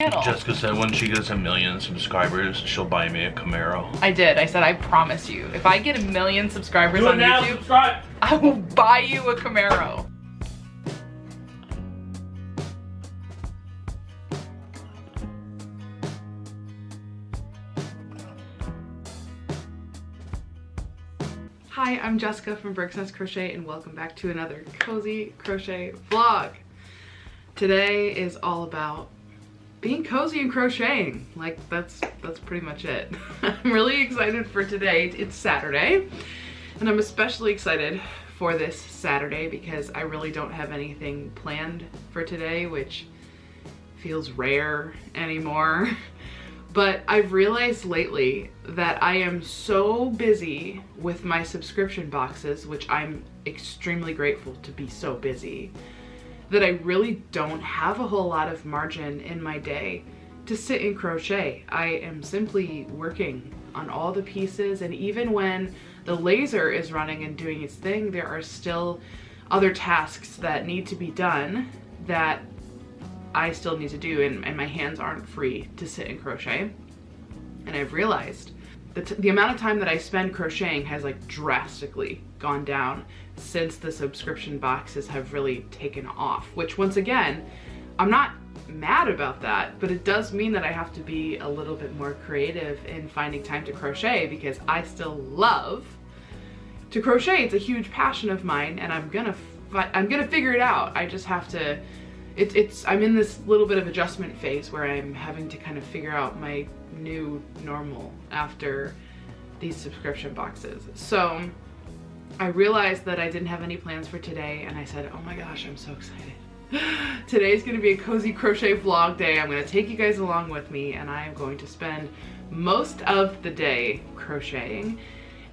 channel. Jessica said when she gets 1 million subscribers, she'll buy me a Camaro. I did. I said, I promise you. If I get 1 million subscribers on now, YouTube, subscribe. I will buy you a Camaro. Hi, I'm Jessica from Berg Crochet and welcome back to another cozy crochet vlog. Today is all about being cozy and crocheting. Like that's pretty much it. I'm really excited for today. It's Saturday and I'm especially excited for this Saturday because I really don't have anything planned for today, which feels rare anymore. But I've realized lately that I am so busy with my subscription boxes, which I'm extremely grateful to be so busy, that I really don't have a whole lot of margin in my day to sit and crochet. I am simply working on all the pieces, and even when the laser is running and doing its thing, there are still other tasks that need to be done that I still need to do, and my hands aren't free to sit and crochet. And I've realized that the amount of time that I spend crocheting has like drastically gone down since the subscription boxes have really taken off, which once again, I'm not mad about that, but it does mean that I have to be a little bit more creative in finding time to crochet because I still love to crochet. It's a huge passion of mine and I'm gonna figure it out. I just have to I'm in this little bit of adjustment phase where I'm having to kind of figure out my new normal after these subscription boxes. So I realized that I didn't have any plans for today and I said, oh my gosh, I'm so excited. Today's gonna be a cozy crochet vlog day. I'm gonna take you guys along with me and I am going to spend most of the day crocheting.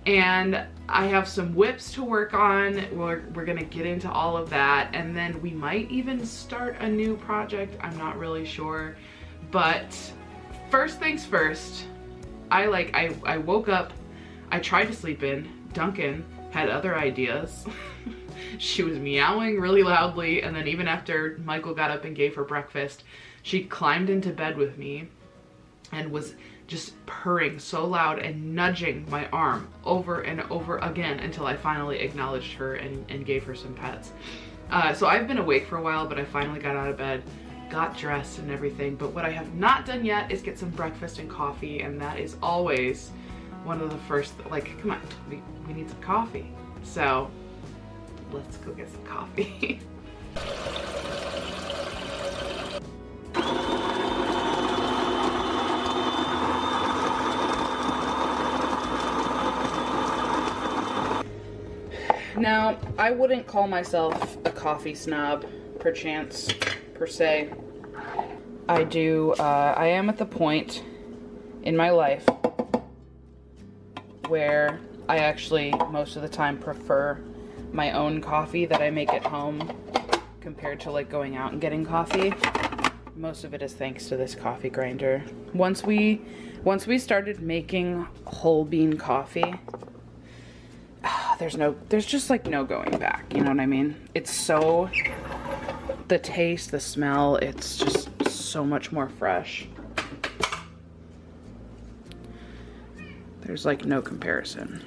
And I have some WIPS to work on. We're gonna get into all of that, and then we might even start a new project. I'm not really sure, but first things first, I woke up, I tried to sleep in. Duncan had other ideas. She was meowing really loudly, and then even after Michael got up and gave her breakfast, she climbed into bed with me and was just purring so loud and nudging my arm over and over again until I finally acknowledged her and gave her some pets. So I've been awake for a while, but I finally got out of bed, got dressed and everything. But what I have not done yet is get some breakfast and coffee, and that is always one of the first, like, come on, we need some coffee. So let's go get some coffee. Now, I wouldn't call myself a coffee snob, perchance, per se. I am at the point in my life where I actually, most of the time, prefer my own coffee that I make at home compared to like going out and getting coffee. Most of it is thanks to this coffee grinder. Once we started making whole bean coffee, there's just like no going back, you know what I mean? It's so, the taste, the smell, it's just so much more fresh. There's like no comparison.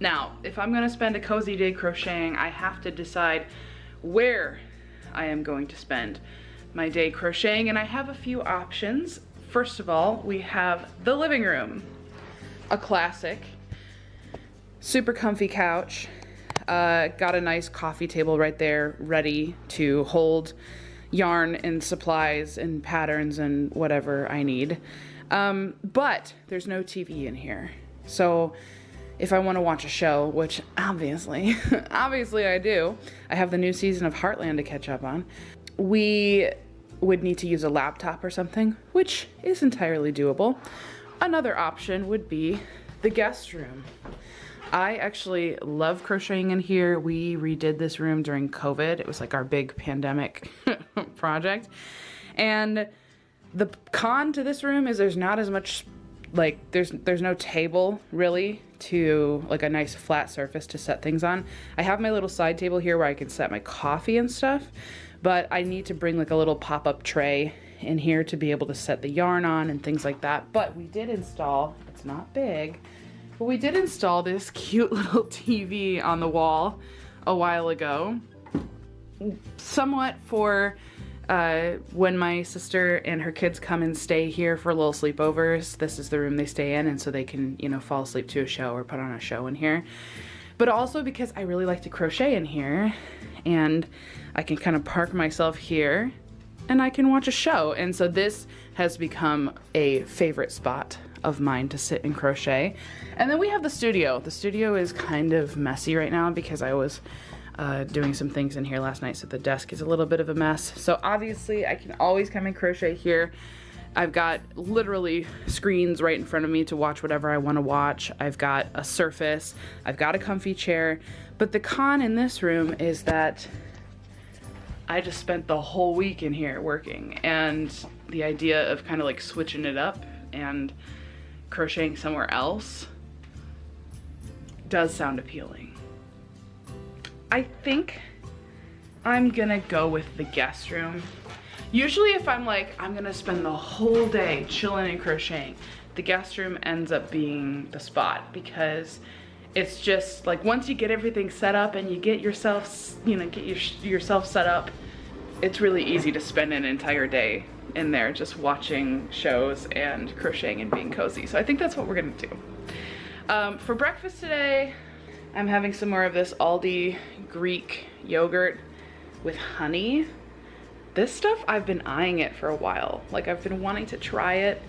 Now, if I'm gonna spend a cozy day crocheting, I have to decide where I am going to spend my day crocheting, and I have a few options. First of all, we have the living room, a classic, super comfy couch, got a nice coffee table right there ready to hold yarn and supplies and patterns and whatever I need. But there's no TV in here. So if I want to watch a show, which obviously I do, I have the new season of Heartland to catch up on, we would need to use a laptop or something, which is entirely doable. Another option would be the guest room. I actually love crocheting in here. We redid this room during COVID. It was like our big pandemic project. And the con to this room is there's not as much, like there's no table really to like a nice flat surface to set things on. I have my little side table here where I can set my coffee and stuff, but I need to bring like a little pop-up tray in here to be able to set the yarn on and things like that. But we did install, it's not big, but we did install this cute little TV on the wall a while ago, somewhat for when my sister and her kids come and stay here for little sleepovers. This is the room they stay in, and so they can, you know, fall asleep to a show or put on a show in here. But also because I really like to crochet in here, and I can kind of park myself here and I can watch a show. And so this has become a favorite spot of mine to sit and crochet. And then we have the studio. The studio is kind of messy right now because I was doing some things in here last night, so the desk is a little bit of a mess. So obviously I can always come and crochet here. I've got literally screens right in front of me to watch whatever I want to watch. I've got a surface, I've got a comfy chair. But the con in this room is that I just spent the whole week in here working, and the idea of kind of like switching it up and crocheting somewhere else does sound appealing. I think I'm gonna go with the guest room. Usually if I'm like, I'm gonna spend the whole day chilling and crocheting, the guest room ends up being the spot, because it's just like once you get everything set up and you get yourself, you know, yourself set up, it's really easy to spend an entire day in there just watching shows and crocheting and being cozy. So I think that's what we're gonna do. For breakfast today, I'm having some more of this Aldi Greek yogurt with honey. This stuff, I've been eyeing it for a while. Like, I've been wanting to try it,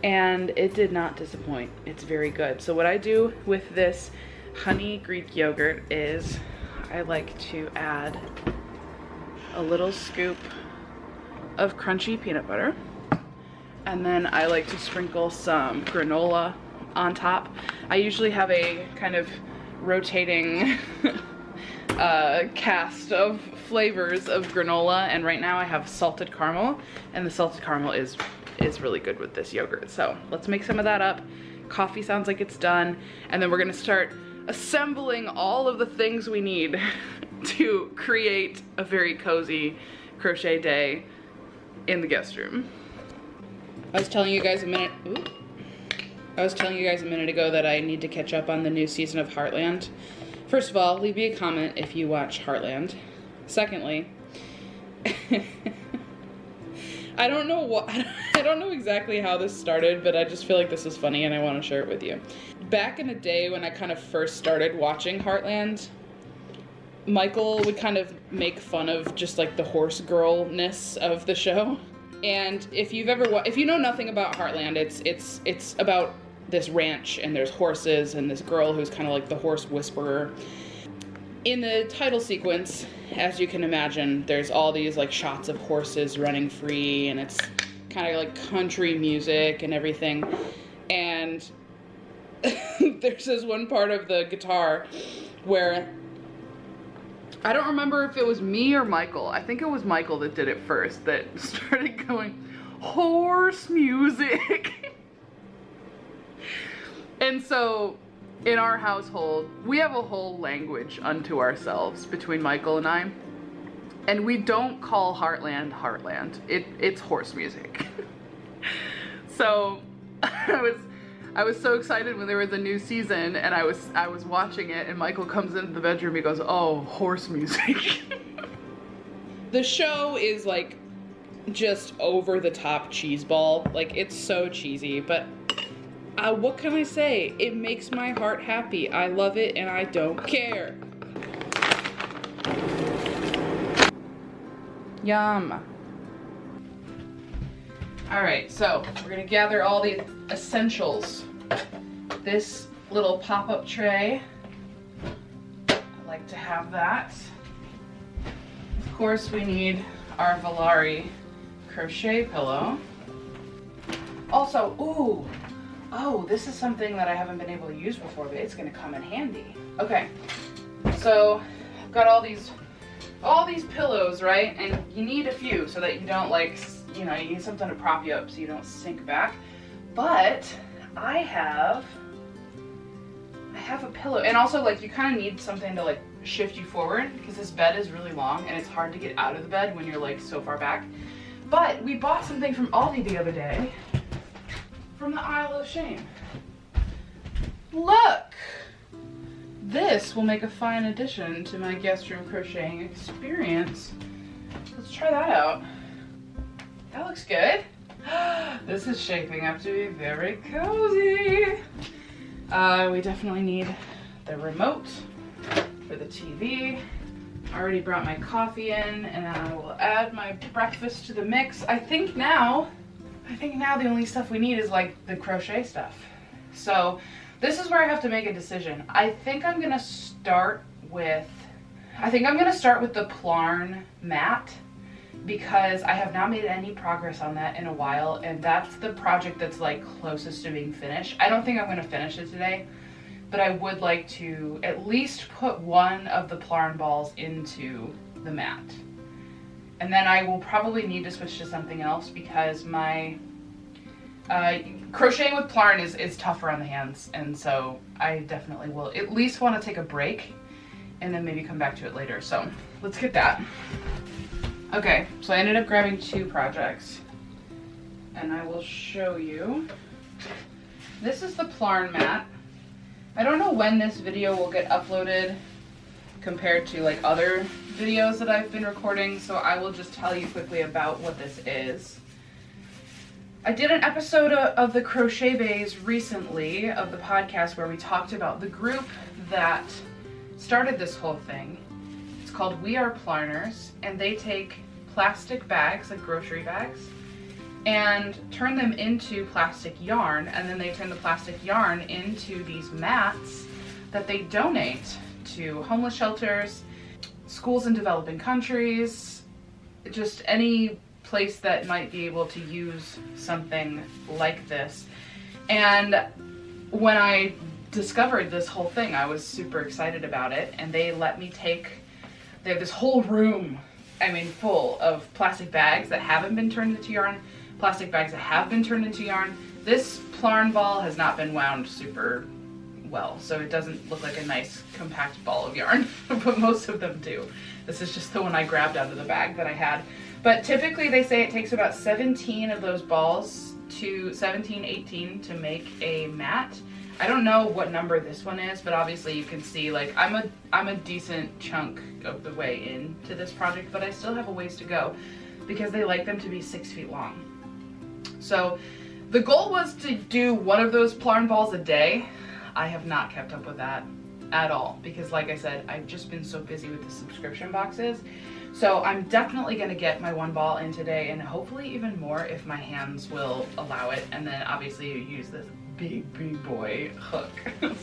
and it did not disappoint. It's very good. So what I do with this honey Greek yogurt is I like to add a little scoop of crunchy peanut butter, and then I like to sprinkle some granola on top. I usually have a kind of rotating cast of flavors of granola, and right now I have salted caramel, and the salted caramel is really good with this yogurt. So let's make some of that up. Coffee sounds like it's done, and then we're gonna start assembling all of the things we need to create a very cozy crochet day in the guest room. I was telling you guys a minute ago that I need to catch up on the new season of Heartland. First of all, leave me a comment if you watch Heartland. Secondly, I don't know exactly how this started, but I just feel like this is funny and I want to share it with you. Back in the day when I kind of first started watching Heartland, Michael would kind of make fun of just like the horse girl-ness of the show. And if you know nothing about Heartland, it's about this ranch, and there's horses and this girl who's kind of like the horse whisperer. In the title sequence, as you can imagine, there's all these like shots of horses running free, and it's kind of like country music and everything. And there's this one part of the guitar where I don't remember if it was me or Michael. I think it was Michael that did it first, that started going, horse music. And so in our household, we have a whole language unto ourselves between Michael and I. And we don't call Heartland Heartland. It's horse music. So I was so excited when there was a new season, and I was watching it, and Michael comes into the bedroom, he goes, oh, horse music. The show is like just over the top cheeseball. Like, it's so cheesy, but what can I say? It makes my heart happy. I love it and I don't care. Yum. All right, so we're gonna gather all the essentials. This little pop-up tray, I like to have that. Of course, we need our Volare crochet pillow. Also, ooh, Oh, this is something that I haven't been able to use before, but it's gonna come in handy. Okay, so I've got all these pillows, right? And you need a few so that you don't like, you know, you need something to prop you up so you don't sink back. But I have a pillow, and also like you kind of need something to like shift you forward because this bed is really long and it's hard to get out of the bed when you're like so far back. But we bought something from Aldi the other day from the aisle of shame. Look! This will make a fine addition to my guest room crocheting experience. Let's try that out. That looks good. This is shaping up to be very cozy. We definitely need the remote for the TV. I already brought my coffee in, and I will add my breakfast to the mix. I think now the only stuff we need is like the crochet stuff. So this is where I have to make a decision. I think I'm gonna start with the Plarn mat, because I have not made any progress on that in a while, and that's the project that's like closest to being finished. I don't think I'm gonna finish it today, but I would like to at least put one of the Plarn balls into the mat. And then I will probably need to switch to something else because my crocheting with Plarn is tougher on the hands, and so I definitely will at least want to take a break and then maybe come back to it later. So let's get that. Okay, so I ended up grabbing 2 projects, and I will show you. This is the Plarn mat. I don't know when this video will get uploaded compared to like other videos that I've been recording, so I will just tell you quickly about what this is. I did an episode of the Crochet Baes recently of the podcast where we talked about the group that started this whole thing. It's called We Are Plarners, and they take plastic bags, like grocery bags, and turn them into plastic yarn, and then they turn the plastic yarn into these mats that they donate to homeless shelters, schools in developing countries, just any place that might be able to use something like this. And when I discovered this whole thing, I was super excited about it, and they let me they have this whole room, I mean, full of plastic bags that haven't been turned into yarn, plastic bags that have been turned into yarn. This Plarn ball has not been wound super well, so it doesn't look like a nice compact ball of yarn, but most of them do. This is just the one I grabbed out of the bag that I had. But typically they say it takes about 17 of those balls to 17, 18 to make a mat. I don't know what number this one is, but obviously you can see like I'm a decent chunk of the way into this project, but I still have a ways to go because they like them to be 6 feet long. So the goal was to do one of those Plarn balls a day. I have not kept up with that at all because, like I said, I've just been so busy with the subscription boxes. So I'm definitely going to get my 1 ball in today, and hopefully even more if my hands will allow it. And then obviously you use this big boy hook.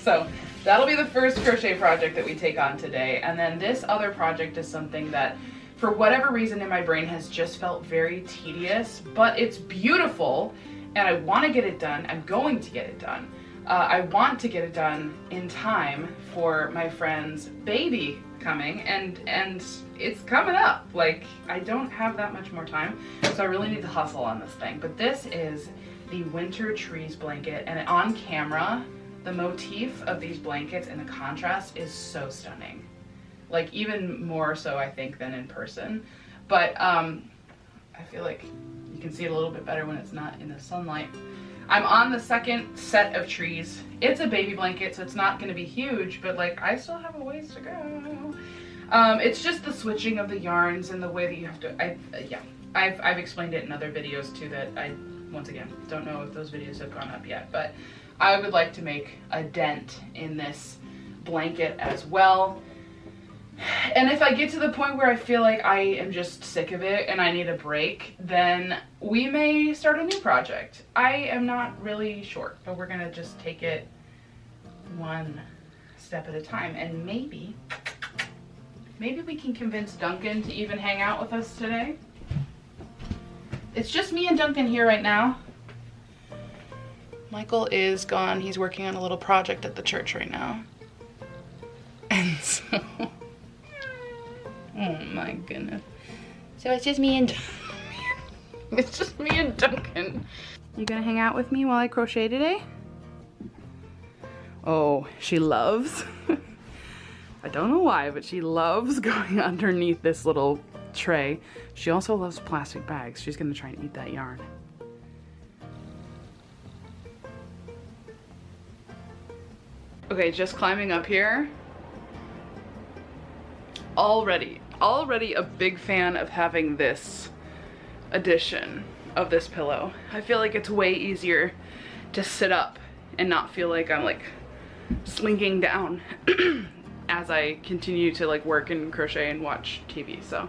So that'll be the first crochet project that we take on today. And then this other project is something that for whatever reason in my brain has just felt very tedious, but it's beautiful and I want to get it done. I'm going to get it done. I want to get it done in time for my friend's baby coming, and it's coming up. Like, I don't have that much more time, so I really need to hustle on this thing. But this is the winter trees blanket, and on camera, the motif of these blankets and the contrast is so stunning. Like, even more so, I think, than in person. But I feel like you can see it a little bit better when it's not in the sunlight. I'm on the second set of trees. It's a baby blanket, so it's not going to be huge, but like I still have a ways to go. It's just the switching of the yarns and the way that you have to. I've explained it in other videos too. That I once again don't know if those videos have gone up yet, but I would like to make a dent in this blanket as well. And if I get to the point where I feel like I am just sick of it and I need a break, then we may start a new project. I am not really sure, but we're gonna just take it one step at a time. And maybe we can convince Duncan to even hang out with us today. It's just me and Duncan here right now. Michael is gone. He's working on a little project at the church right now. And so, oh my goodness. So it's just me and it's just me and Duncan. You gonna hang out with me while I crochet today? Oh, she loves. I don't know why, but she loves going underneath this little tray. She also loves plastic bags. She's gonna try and eat that yarn. Okay, just climbing up here. Already a big fan of having this edition of this pillow. I feel like it's way easier to sit up and not feel like I'm like slinking down as I continue to like work and crochet and watch TV. So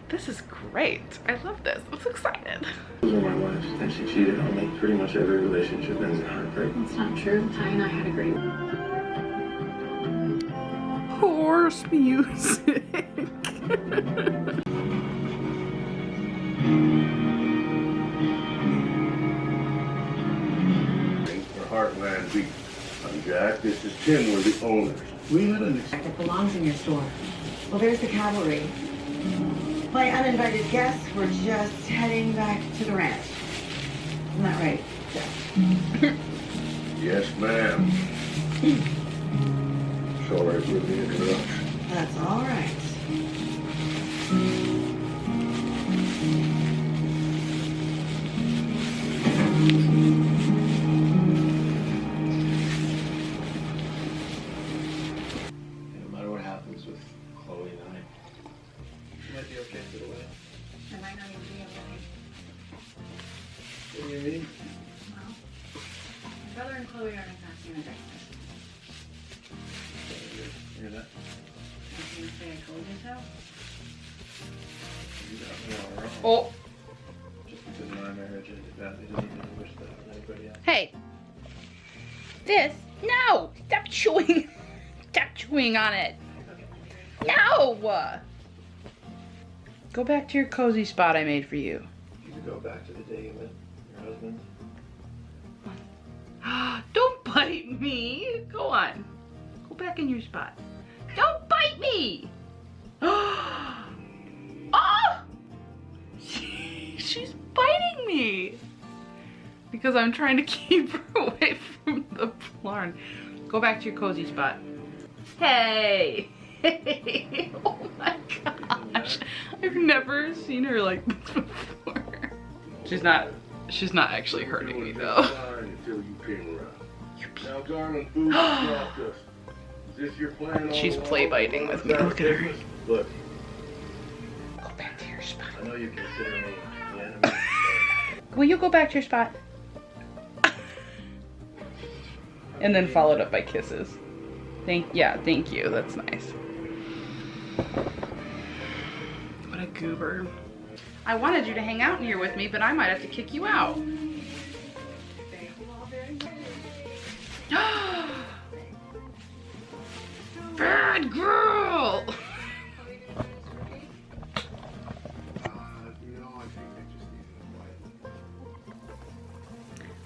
this is great. I love this. I'm so excited. Those are my wives, and she cheated on me. Pretty much every relationship ends in heartbreak. That's not true. Ty and I had a great Horse music. For Heartland Beach. I'm Jack. This is Tim. We're the owners. We had an It belongs in your store. Well, there's the cavalry. My uninvited guests were just heading back to the ranch. Isn't that right, Jeff? Yes, ma'am. Sorry for the interruption. That's all right. No matter what happens with Chloe and I, it might be okay for the wedding. It might not even be okay. What do you mean? Well, my brother and Chloe aren't exactly in a great place. Hear that? I was gonna say I told you so. You got me all wrong. Oh, Just because of my marriage, it badly doesn't mean I wish that on anybody else. hey. This? No! Stop chewing. Stop chewing on it. No! Go back to your cozy spot I made for you. You could go back to the day you met your husband. Don't bite me. Go on. Go back in your spot. Don't bite me. Oh! She's biting me. Because I'm trying to keep her away from the barn. Go back to your cozy spot. Hey! Hey! Oh my gosh. I've never seen her like this before. She's not actually hurting me though. Until you came around. Now, darling, food stopped us. Is this your plan? all She's along? play biting with me. Look at her. Look, Go back to your spot. I know you consider me the enemy, but Will you go back to your spot? And then followed up by kisses. Thank you. That's nice. What a goober. I wanted you to hang out in here with me, but I might have to kick you out. Bad girl!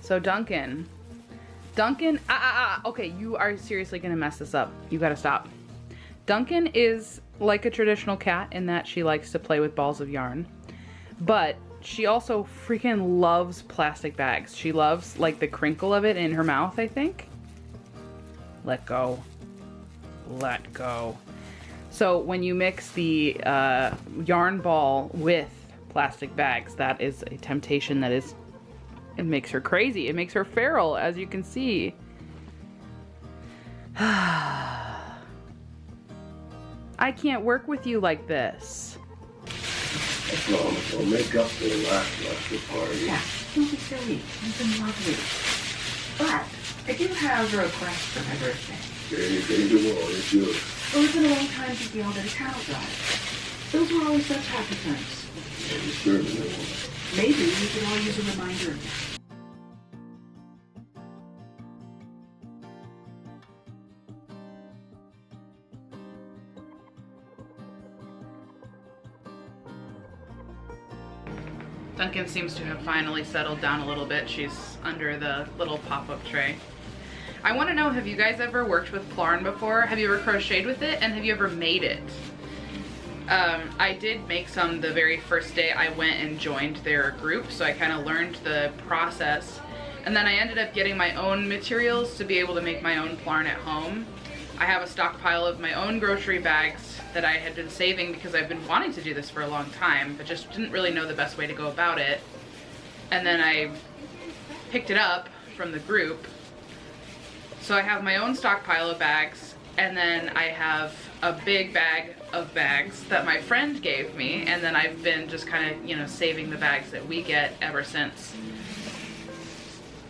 So Duncan, okay, you are seriously gonna mess this up. You gotta stop. Duncan is like a traditional cat in that she likes to play with balls of yarn, but she also freaking loves plastic bags. She loves like the crinkle of it in her mouth, I think. Let go. Let go. So when you mix the yarn ball with plastic bags, that is a temptation that is, it makes her crazy. It makes her feral, as you can see. I can't work with you like this. I'll make up for the last party. Yeah, don't be silly. You've been lovely. But I do have a request for my birthday. Anything you want, it's yours. Well, it's been a long time since we all did a cattle drive. Those were always such happy times. You certainly want. Maybe we could all use a reminder of that. Duncan seems to have finally settled down a little bit. She's under the little pop-up tray. I want to know, have you guys ever worked with Plarn before? Have you ever crocheted with it? And have you ever made it? I did make some the very first day I went and joined their group, so I kind of learned the process. And then I ended up getting my own materials to be able to make my own Plarn at home. I have a stockpile of my own grocery bags that I had been saving because I've been wanting to do this for a long time, but just didn't really know the best way to go about it. And then I picked it up from the group. So I have my own stockpile of bags, and then I have a big bag of bags that my friend gave me, and then I've been just kind of, you know, saving the bags that we get ever since.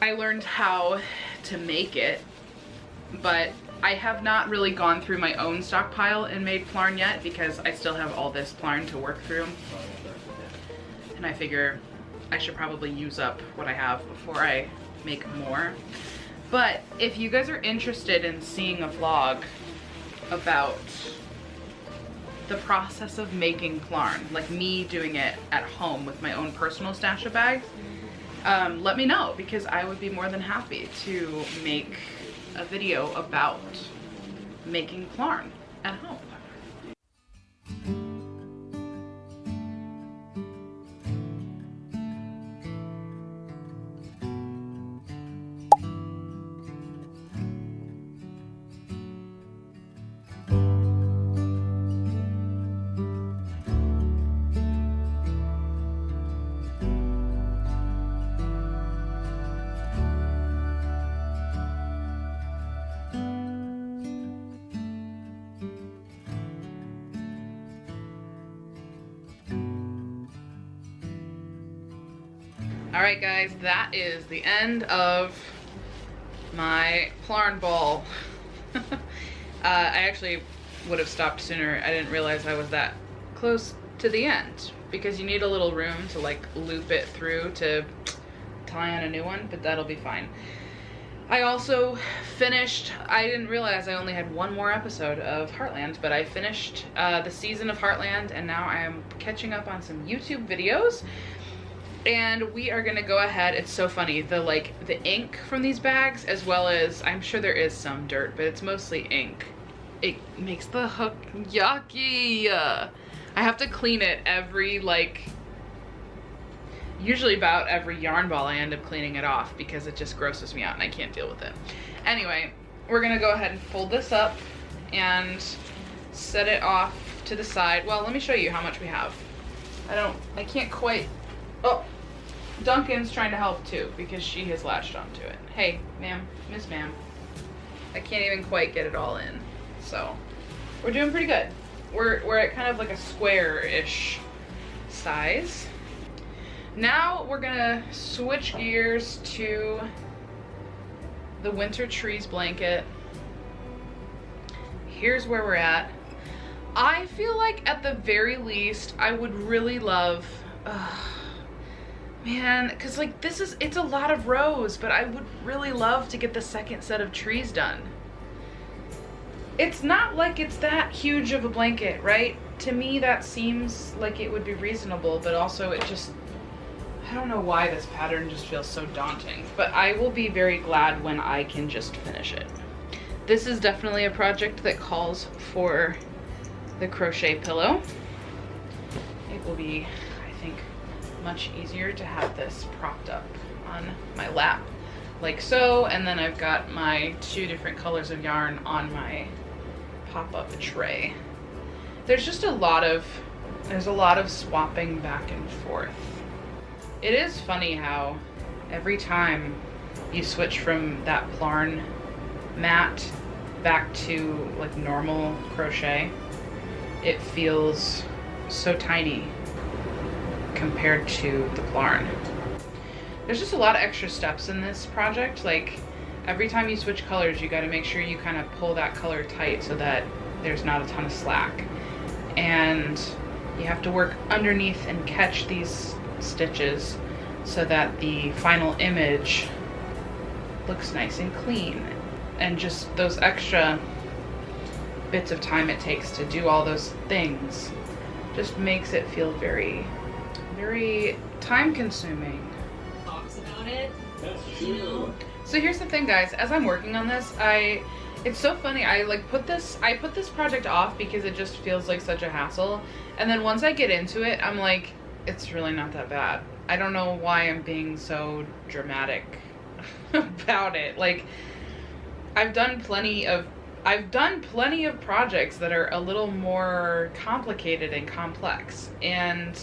I learned how to make it, but I have not really gone through my own stockpile and made Plarn yet because I still have all this Plarn to work through. And I figure I should probably use up what I have before I make more. But if you guys are interested in seeing a vlog about the process of making Plarn, like me doing it at home with my own personal stash of bags, let me know, because I would be more than happy to make a video about making Plarn at home. Alright guys, that is the end of my Plarn ball. I actually would have stopped sooner. I didn't realize I was that close to the end, because you need a little room to like loop it through to tie on a new one, but that'll be fine. I also finished, I didn't realize I only had one more episode of Heartland, but I finished the season of Heartland, and now I am catching up on some YouTube videos. And we are gonna go ahead, it's so funny, the ink from these bags, as well as, I'm sure there is some dirt, but it's mostly ink. It makes the hook yucky. I have to clean it every, usually about every yarn ball I end up cleaning it off because it just grosses me out and I can't deal with it. Anyway, we're gonna go ahead and fold this up and set it off to the side. Well, let me show you how much we have. I can't quite, oh, Duncan's trying to help too because she has latched onto it. Hey, ma'am, Miss Ma'am. I can't even quite get it all in. So, we're doing pretty good. We're at kind of like a square-ish size. Now we're gonna switch gears to the winter trees blanket. Here's where we're at. I feel like at the very least, I would really love, man, cause like it's a lot of rows, but I would really love to get the second set of trees done. It's not like it's that huge of a blanket, right? To me, that seems like it would be reasonable, but also it just, I don't know why this pattern just feels so daunting, but I will be very glad when I can just finish it. This is definitely a project that calls for the crochet pillow. It will be, I think, much easier to have this propped up on my lap like so, and then I've got my 2 different colors of yarn on my pop-up tray. There's just a lot of swapping back and forth. It is funny how every time you switch from that Plarn mat back to like normal crochet, it feels so tiny compared to the Plarn. There's just a lot of extra steps in this project. Like every time you switch colors, you got to make sure you kind of pull that color tight so that there's not a ton of slack. And you have to work underneath and catch these stitches so that the final image looks nice and clean. And just those extra bits of time it takes to do all those things just makes it feel very, very time consuming. Talks about it. That's You know? true. So here's the thing, guys, as I'm working on this, it's so funny, I put this project off because it just feels like such a hassle, and then once I get into it, I'm like, it's really not that bad. I don't know why I'm being so dramatic about it. Like, I've done plenty of projects that are a little more complicated and complex, and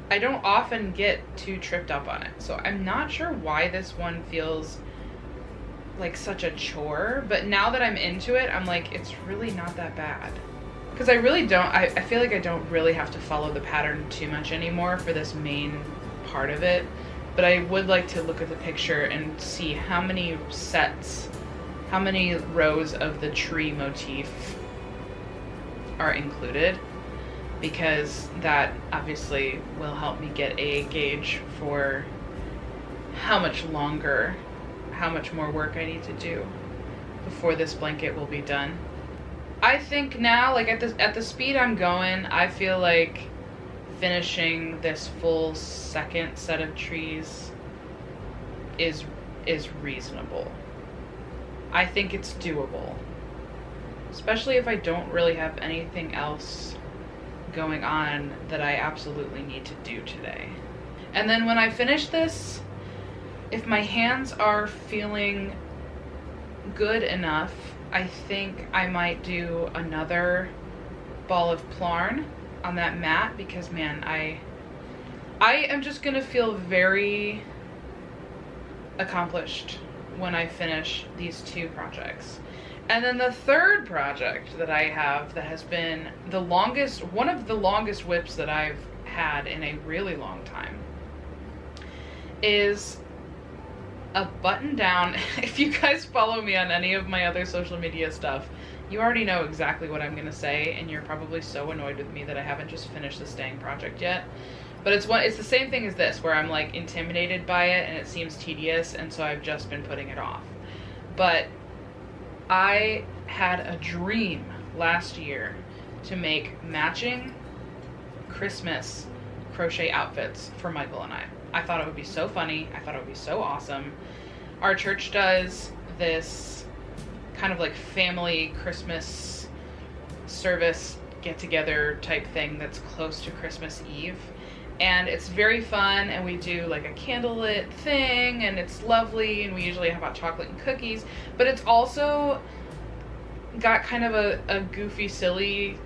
I don't often get too tripped up on it. So I'm not sure why this one feels like such a chore, but now that I'm into it, I'm like, it's really not that bad. Because I feel like I don't really have to follow the pattern too much anymore for this main part of it, but I would like to look at the picture and see how many rows of the tree motif are included, because that obviously will help me get a gauge for how much more work I need to do before this blanket will be done. I think now, like at the speed I'm going, I feel like finishing this full second set of trees is reasonable. I think it's doable, especially if I don't really have anything else going on that I absolutely need to do today. And then when I finish this, if my hands are feeling good enough, I think I might do another ball of plarn on that mat, because man, I am just gonna feel very accomplished when I finish these two projects. And then the third project that I have that has been one of the longest WIPs that I've had in a really long time is a button down. If you guys follow me on any of my other social media stuff, you already know exactly what I'm gonna say, and you're probably so annoyed with me that I haven't just finished the staying project yet. But it's the same thing as this, where I'm like intimidated by it and it seems tedious, and so I've just been putting it off. But I had a dream last year to make matching Christmas crochet outfits for Michael and I. I thought it would be so funny. I thought it would be so awesome. Our church does this kind of like family Christmas service get-together type thing that's close to Christmas Eve. And it's very fun, and we do like a candlelit thing, and it's lovely, and we usually have hot chocolate and cookies, but it's also got kind of a goofy, silly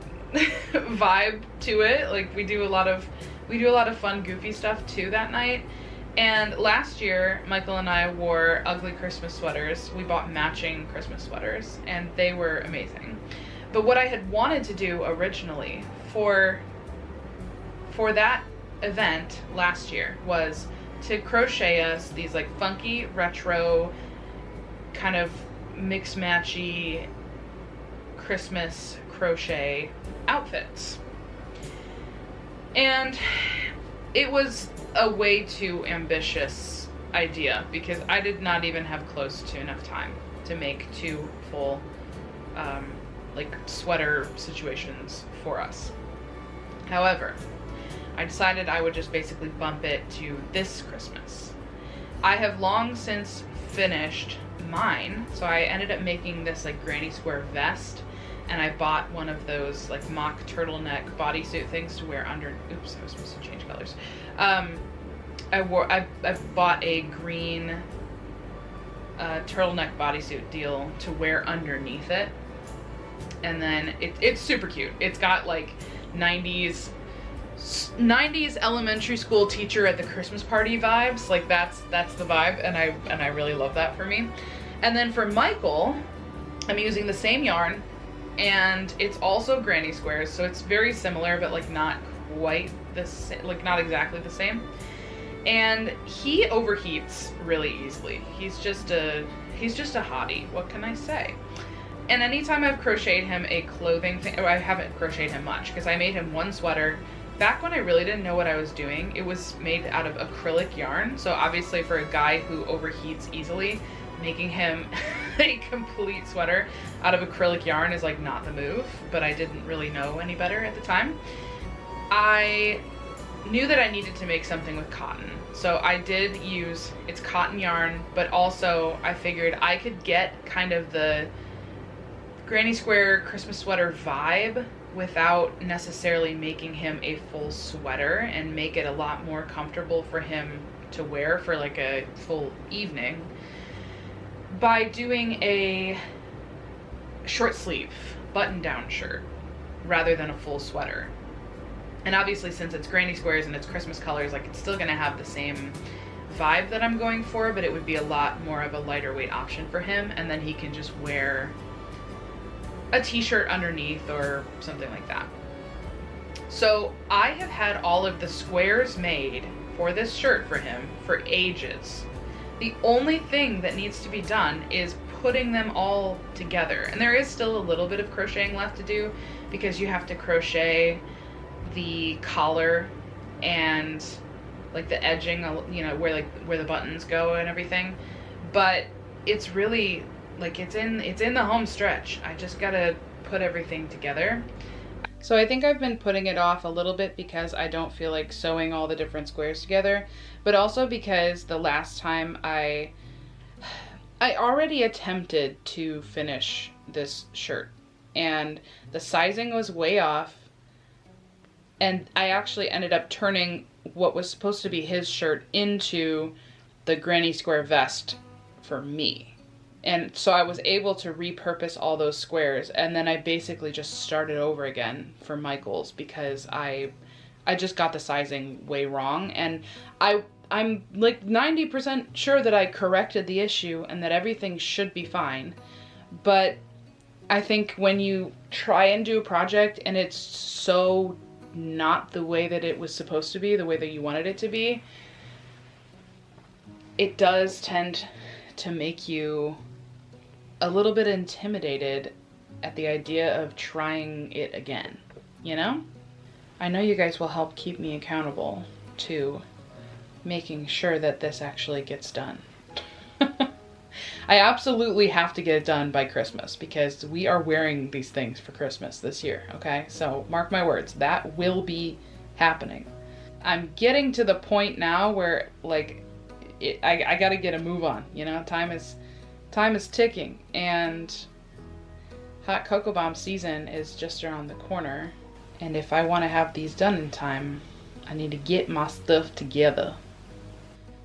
vibe to it. Like we do a lot of fun, goofy stuff too that night. And last year, Michael and I wore ugly Christmas sweaters. We bought matching Christmas sweaters, and they were amazing. But what I had wanted to do originally for that event last year was to crochet us these like funky retro kind of mix matchy Christmas crochet outfits. And it was a way too ambitious idea, because I did not even have close to enough time to make two full like sweater situations for us. However, I decided I would just basically bump it to this Christmas. I have long since finished mine, so I ended up making this like granny square vest, and I bought one of those like mock turtleneck bodysuit things to wear under. Oops, I was supposed to change colors. I bought a green turtleneck bodysuit deal to wear underneath it, and then it's super cute. It's got like 90s elementary school teacher at the Christmas party vibes. Like that's the vibe, and I really love that for me. And then for Michael, I'm using the same yarn, and it's also granny squares, so it's very similar, but like not quite the same, like not exactly the same. And he overheats really easily. He's just a hottie. What can I say? And anytime I've crocheted him a clothing thing, I haven't crocheted him much because I made him one sweater back when I really didn't know what I was doing. It was made out of acrylic yarn, so obviously for a guy who overheats easily, making him a complete sweater out of acrylic yarn is like not the move, but I didn't really know any better at the time. I knew that I needed to make something with cotton. So I did use, it's cotton yarn, but also I figured I could get kind of the granny square Christmas sweater vibe without necessarily making him a full sweater, and make it a lot more comfortable for him to wear for like a full evening by doing a short sleeve button down shirt rather than a full sweater. And obviously, since it's granny squares and it's Christmas colors, like, it's still gonna have the same vibe that I'm going for, but it would be a lot more of a lighter weight option for him, and then he can just wear a t-shirt underneath or something like that. So I have had all of the squares made for this shirt for him for ages. The only thing that needs to be done is putting them all together. And there is still a little bit of crocheting left to do, because you have to crochet the collar and like the edging, you know, where the buttons go and everything. But it's really like, it's in the home stretch. I just gotta put everything together. So I think I've been putting it off a little bit because I don't feel like sewing all the different squares together, but also because the last time I already attempted to finish this shirt and the sizing was way off, and I actually ended up turning what was supposed to be his shirt into the granny square vest for me. And so I was able to repurpose all those squares, and then I basically just started over again for Michael's because I just got the sizing way wrong, and I'm like 90% sure that I corrected the issue and that everything should be fine. But I think when you try and do a project and it's so not the way that it was supposed to be, the way that you wanted it to be, it does tend to make you a little bit intimidated at the idea of trying it again, you know? I know you guys will help keep me accountable to making sure that this actually gets done. I absolutely have to get it done by Christmas because we are wearing these things for Christmas this year, okay? So mark my words, that will be happening. I'm getting to the point now where like I gotta get a move on, you know? Time is ticking, and hot cocoa bomb season is just around the corner. And if I want to have these done in time, I need to get my stuff together.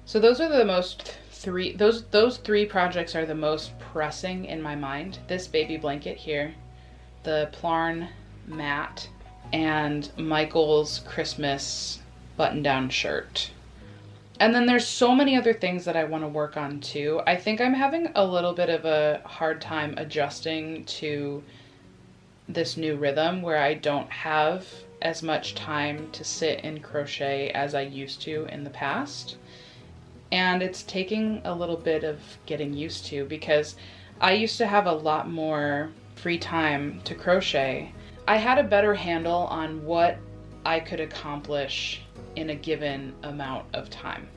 So those are those three projects are the most pressing in my mind. This baby blanket here, the Plarn mat, and Michael's Christmas button-down shirt. And then there's so many other things that I want to work on too. I think I'm having a little bit of a hard time adjusting to this new rhythm where I don't have as much time to sit and crochet as I used to in the past. And it's taking a little bit of getting used to because I used to have a lot more free time to crochet. I had a better handle on what I could accomplish in a given amount of time.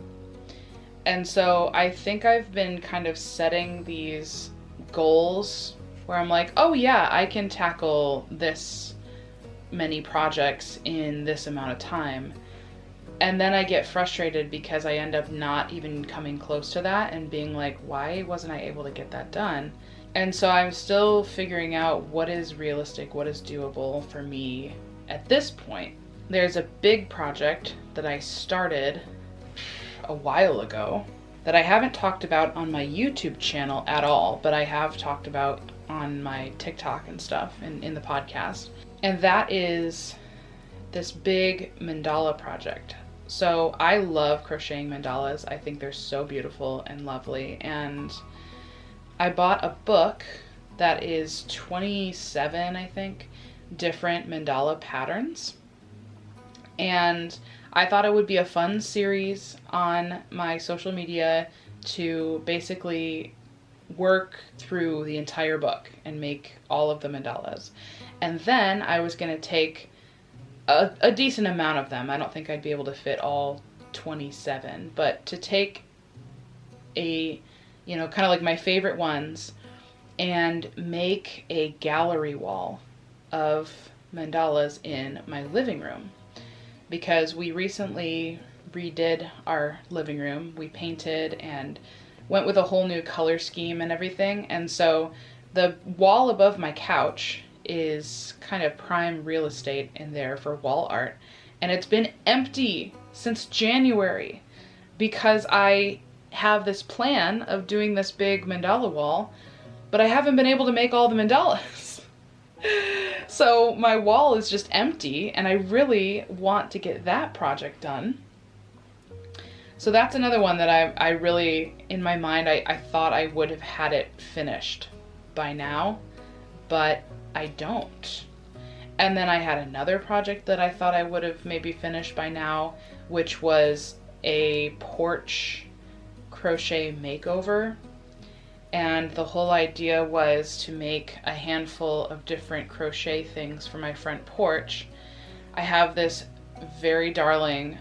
And so I think I've been kind of setting these goals where I'm like, oh yeah, I can tackle this many projects in this amount of time. And then I get frustrated because I end up not even coming close to that and being like, why wasn't I able to get that done? And so I'm still figuring out what is realistic, what is doable for me at this point. There's a big project that I started a while ago that I haven't talked about on my YouTube channel at all, but I have talked about on my TikTok and stuff and in the podcast. And that is this big mandala project. So I love crocheting mandalas. I think they're so beautiful and lovely. And I bought a book that is 27, I think, different mandala patterns. And I thought it would be a fun series on my social media to basically work through the entire book and make all of the mandalas. And then I was going to take a decent amount of them. I don't think I'd be able to fit all 27, but to take a, you know, kind of like my favorite ones and make a gallery wall of mandalas in my living room. because we recently redid our living room. We painted and went with a whole new color scheme and everything. And so the wall above my couch is kind of prime real estate in there for wall art. And it's been empty since January because I have this plan of doing this big mandala wall, but I haven't been able to make all the mandalas. So my wall is just empty, and I really want to get that project done. So that's another one that I really, in my mind, I thought I would have had it finished by now, but I don't. And then I had another project that I thought I would have maybe finished by now, which was a porch crochet makeover. And the whole idea was to make a handful of different crochet things for my front porch. I have this very darling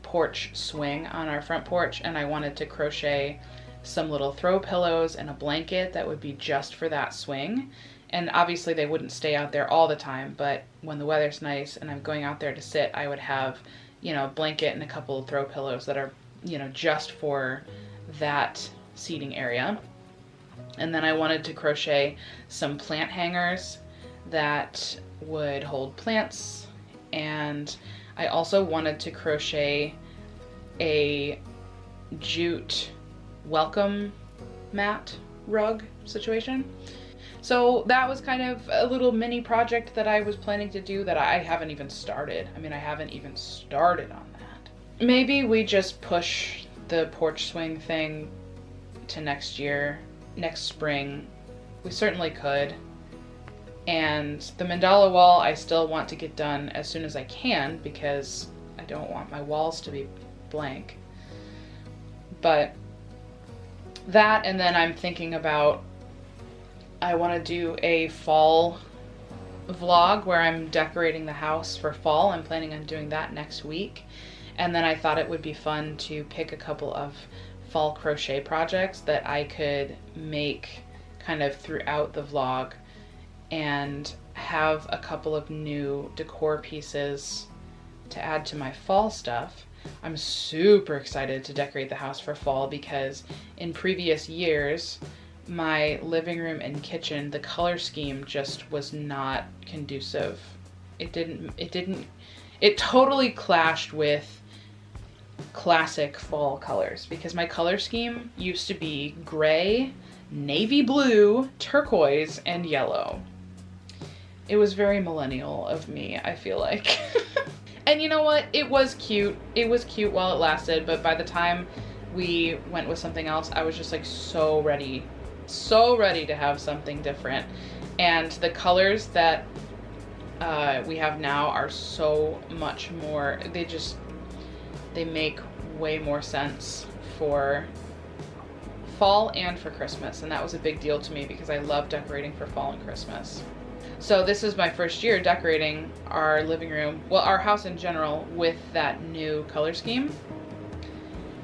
porch swing on our front porch, and I wanted to crochet some little throw pillows and a blanket that would be just for that swing. And obviously they wouldn't stay out there all the time, but when the weather's nice and I'm going out there to sit, I would have, you know, a blanket and a couple of throw pillows that are, you know, just for that seating area. And then I wanted to crochet some plant hangers that would hold plants, and I also wanted to crochet a jute welcome mat rug situation. So that was kind of a little mini project that I was planning to do that I haven't even started. I mean, I haven't even started on that. Maybe we just push the porch swing thing to next year, next spring. We certainly could. And the mandala wall I still want to get done as soon as I can because I don't want my walls to be blank. But that, and then I'm thinking about, I want to do a fall vlog where I'm decorating the house for fall. I'm planning on doing that next week. And then I thought it would be fun to pick a couple of fall crochet projects that I could make kind of throughout the vlog and have a couple of new decor pieces to add to my fall stuff. I'm super excited to decorate the house for fall because in previous years, my living room and kitchen, the color scheme just was not conducive. It totally clashed with classic fall colors because my color scheme used to be gray, navy blue, turquoise, and yellow. It was very millennial of me, I feel like. And you know what? It was cute. It was cute while it lasted, but by the time we went with something else, I was just like so ready to have something different. And the colors that we have now are so much more, they make way more sense for fall and for Christmas. And that was a big deal to me because I love decorating for fall and Christmas. So this is my first year decorating our living room, well, our house in general, with that new color scheme.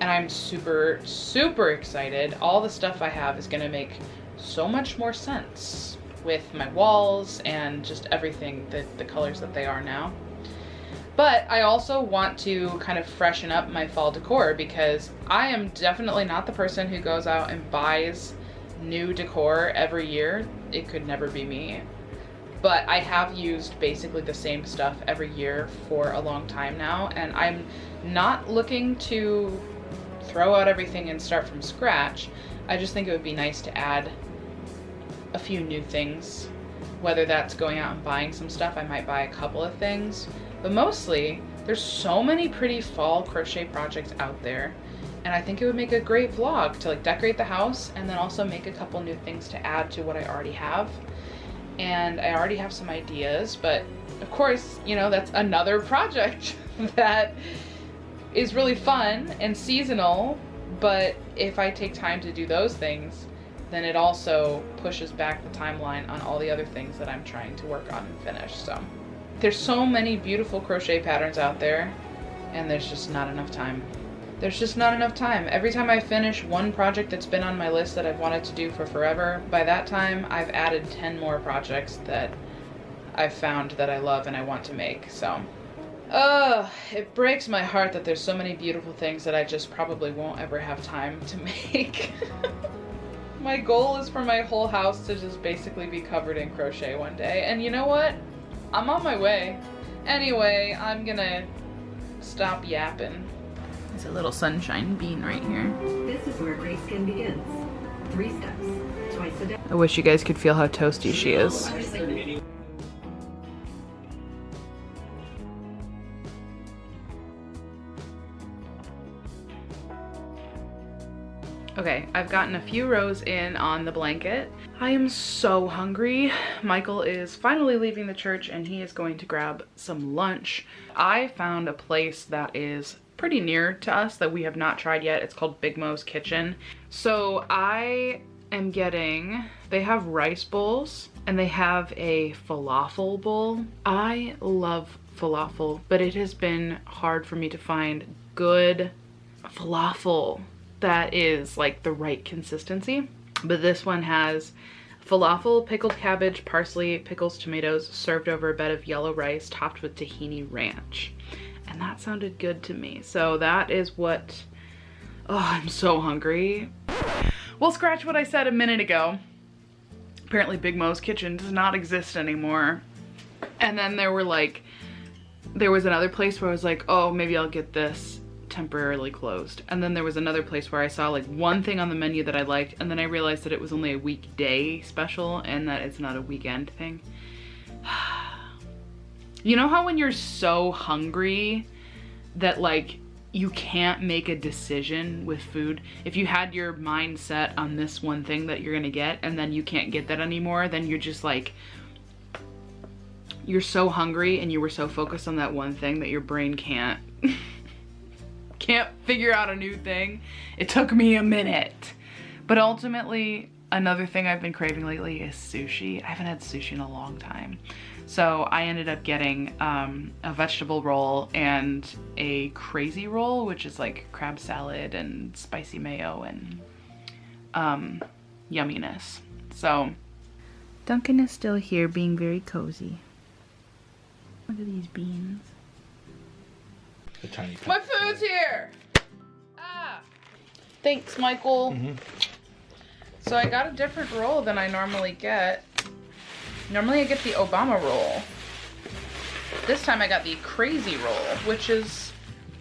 And I'm super, super excited. All the stuff I have is gonna make so much more sense with my walls and just everything, the colors that they are now. But I also want to kind of freshen up my fall decor because I am definitely not the person who goes out and buys new decor every year. It could never be me. But I have used basically the same stuff every year for a long time now, and I'm not looking to throw out everything and start from scratch. I just think it would be nice to add a few new things. Whether that's going out and buying some stuff, I might buy a couple of things. But mostly, there's so many pretty fall crochet projects out there, and I think it would make a great vlog to like decorate the house and then also make a couple new things to add to what I already have. And I already have some ideas, but of course, you know, that's another project that is really fun and seasonal, but if I take time to do those things, then it also pushes back the timeline on all the other things that I'm trying to work on and finish. So there's so many beautiful crochet patterns out there, and there's just not enough time. There's just not enough time. Every time I finish one project that's been on my list that I've wanted to do for forever, by that time I've added 10 more projects that I've found that I love and I want to make. So It breaks my heart that there's so many beautiful things that I just probably won't ever have time to make. My goal is for my whole house to just basically be covered in crochet one day. And you know what? I'm on my way. Anyway, I'm gonna stop yapping. There's a little sunshine bean right here. This is where gray skin begins. 3 steps, twice a day. I wish you guys could feel how toasty she is. Okay, I've gotten a few rows in on the blanket. I am so hungry. Michael is finally leaving the church and he is going to grab some lunch. I found a place that is pretty near to us that we have not tried yet. It's called Big Mo's Kitchen. So I am getting, they have rice bowls and they have a falafel bowl. I love falafel, but it has been hard for me to find good falafel that is like the right consistency. But this one has falafel, pickled cabbage, parsley, pickles, tomatoes, served over a bed of yellow rice topped with tahini ranch. And that sounded good to me. So that is what, oh, I'm so hungry. Well, scratch what I said a minute ago. Apparently Big Mo's Kitchen does not exist anymore. And then there was another place where I was like, oh, maybe I'll get this, temporarily closed. And then there was another place where I saw like one thing on the menu that I liked, and then I realized that it was only a weekday special and that it's not a weekend thing. You know how when you're so hungry that like you can't make a decision with food? If you had your mind set on this one thing that you're gonna get and then you can't get that anymore, then you're just like, you're so hungry and you were so focused on that one thing that your brain can't figure out a new thing. It took me a minute. But ultimately, another thing I've been craving lately is sushi. I haven't had sushi in a long time. So I ended up getting a vegetable roll and a crazy roll, which is like crab salad and spicy mayo and yumminess. So Duncan is still here being very cozy. Look at these beans. The tiny My food's here! Ah! Thanks, Michael. Mm-hmm. So I got a different roll than I normally get. Normally I get the Obama roll. This time I got the crazy roll, which is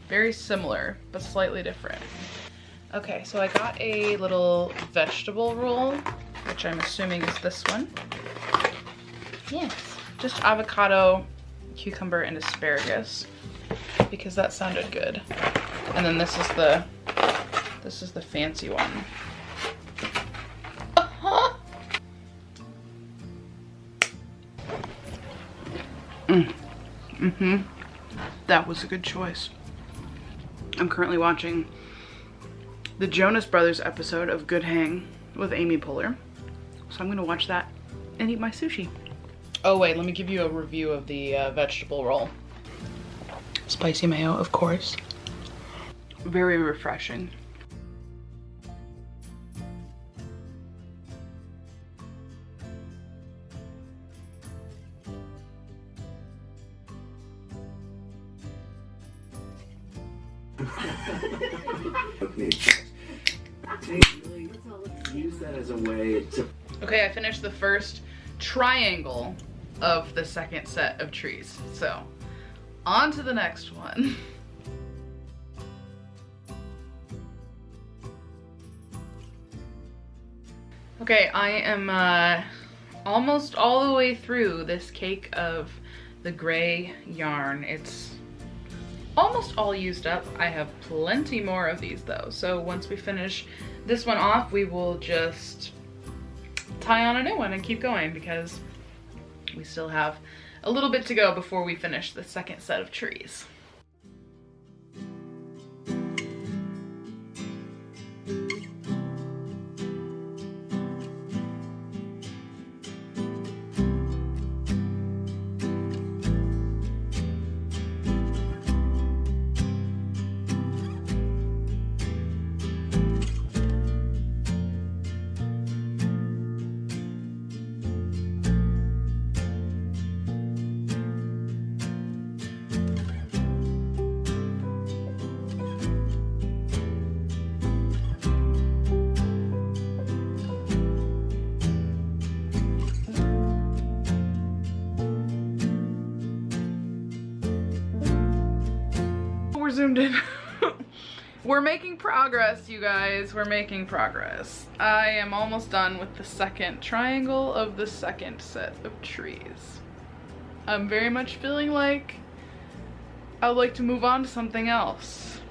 very similar, but slightly different. Okay, so I got a little vegetable roll, which I'm assuming is this one. Yes, just avocado, cucumber, and asparagus, because that sounded good. And then this is the fancy one. That was a good choice. I'm currently watching the Jonas Brothers episode of Good Hang with Amy Poehler. So I'm gonna watch that and eat my sushi. Oh wait, let me give you a review of the vegetable roll. Spicy mayo, of course. Very refreshing. Use that as a way to... Okay, I finished the first triangle of the second set of trees. So, on to the next one. Okay, I am almost all the way through this cake of the gray yarn. It's almost all used up. I have plenty more of these though. So once we finish this one off, we will just tie on a new one and keep going because we still have a little bit to go before we finish the second set of trees. zoomed in. We're making progress, you guys. We're making progress. I am almost done with the second triangle of the second set of trees. I'm very much feeling like I would like to move on to something else.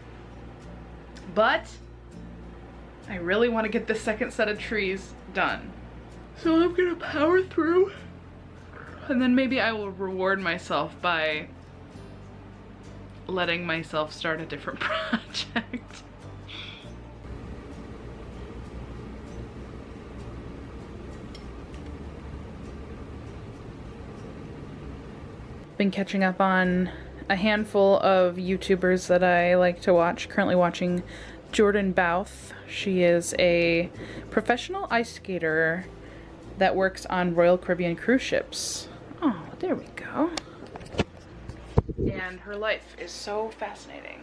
But I really want to get the second set of trees done. So I'm gonna power through, and then maybe I will reward myself by letting myself start a different project. Been catching up on a handful of YouTubers that I like to watch. Currently watching Jordan Bouth. She is a professional ice skater that works on Royal Caribbean cruise ships. Oh, there we go. And her life is so fascinating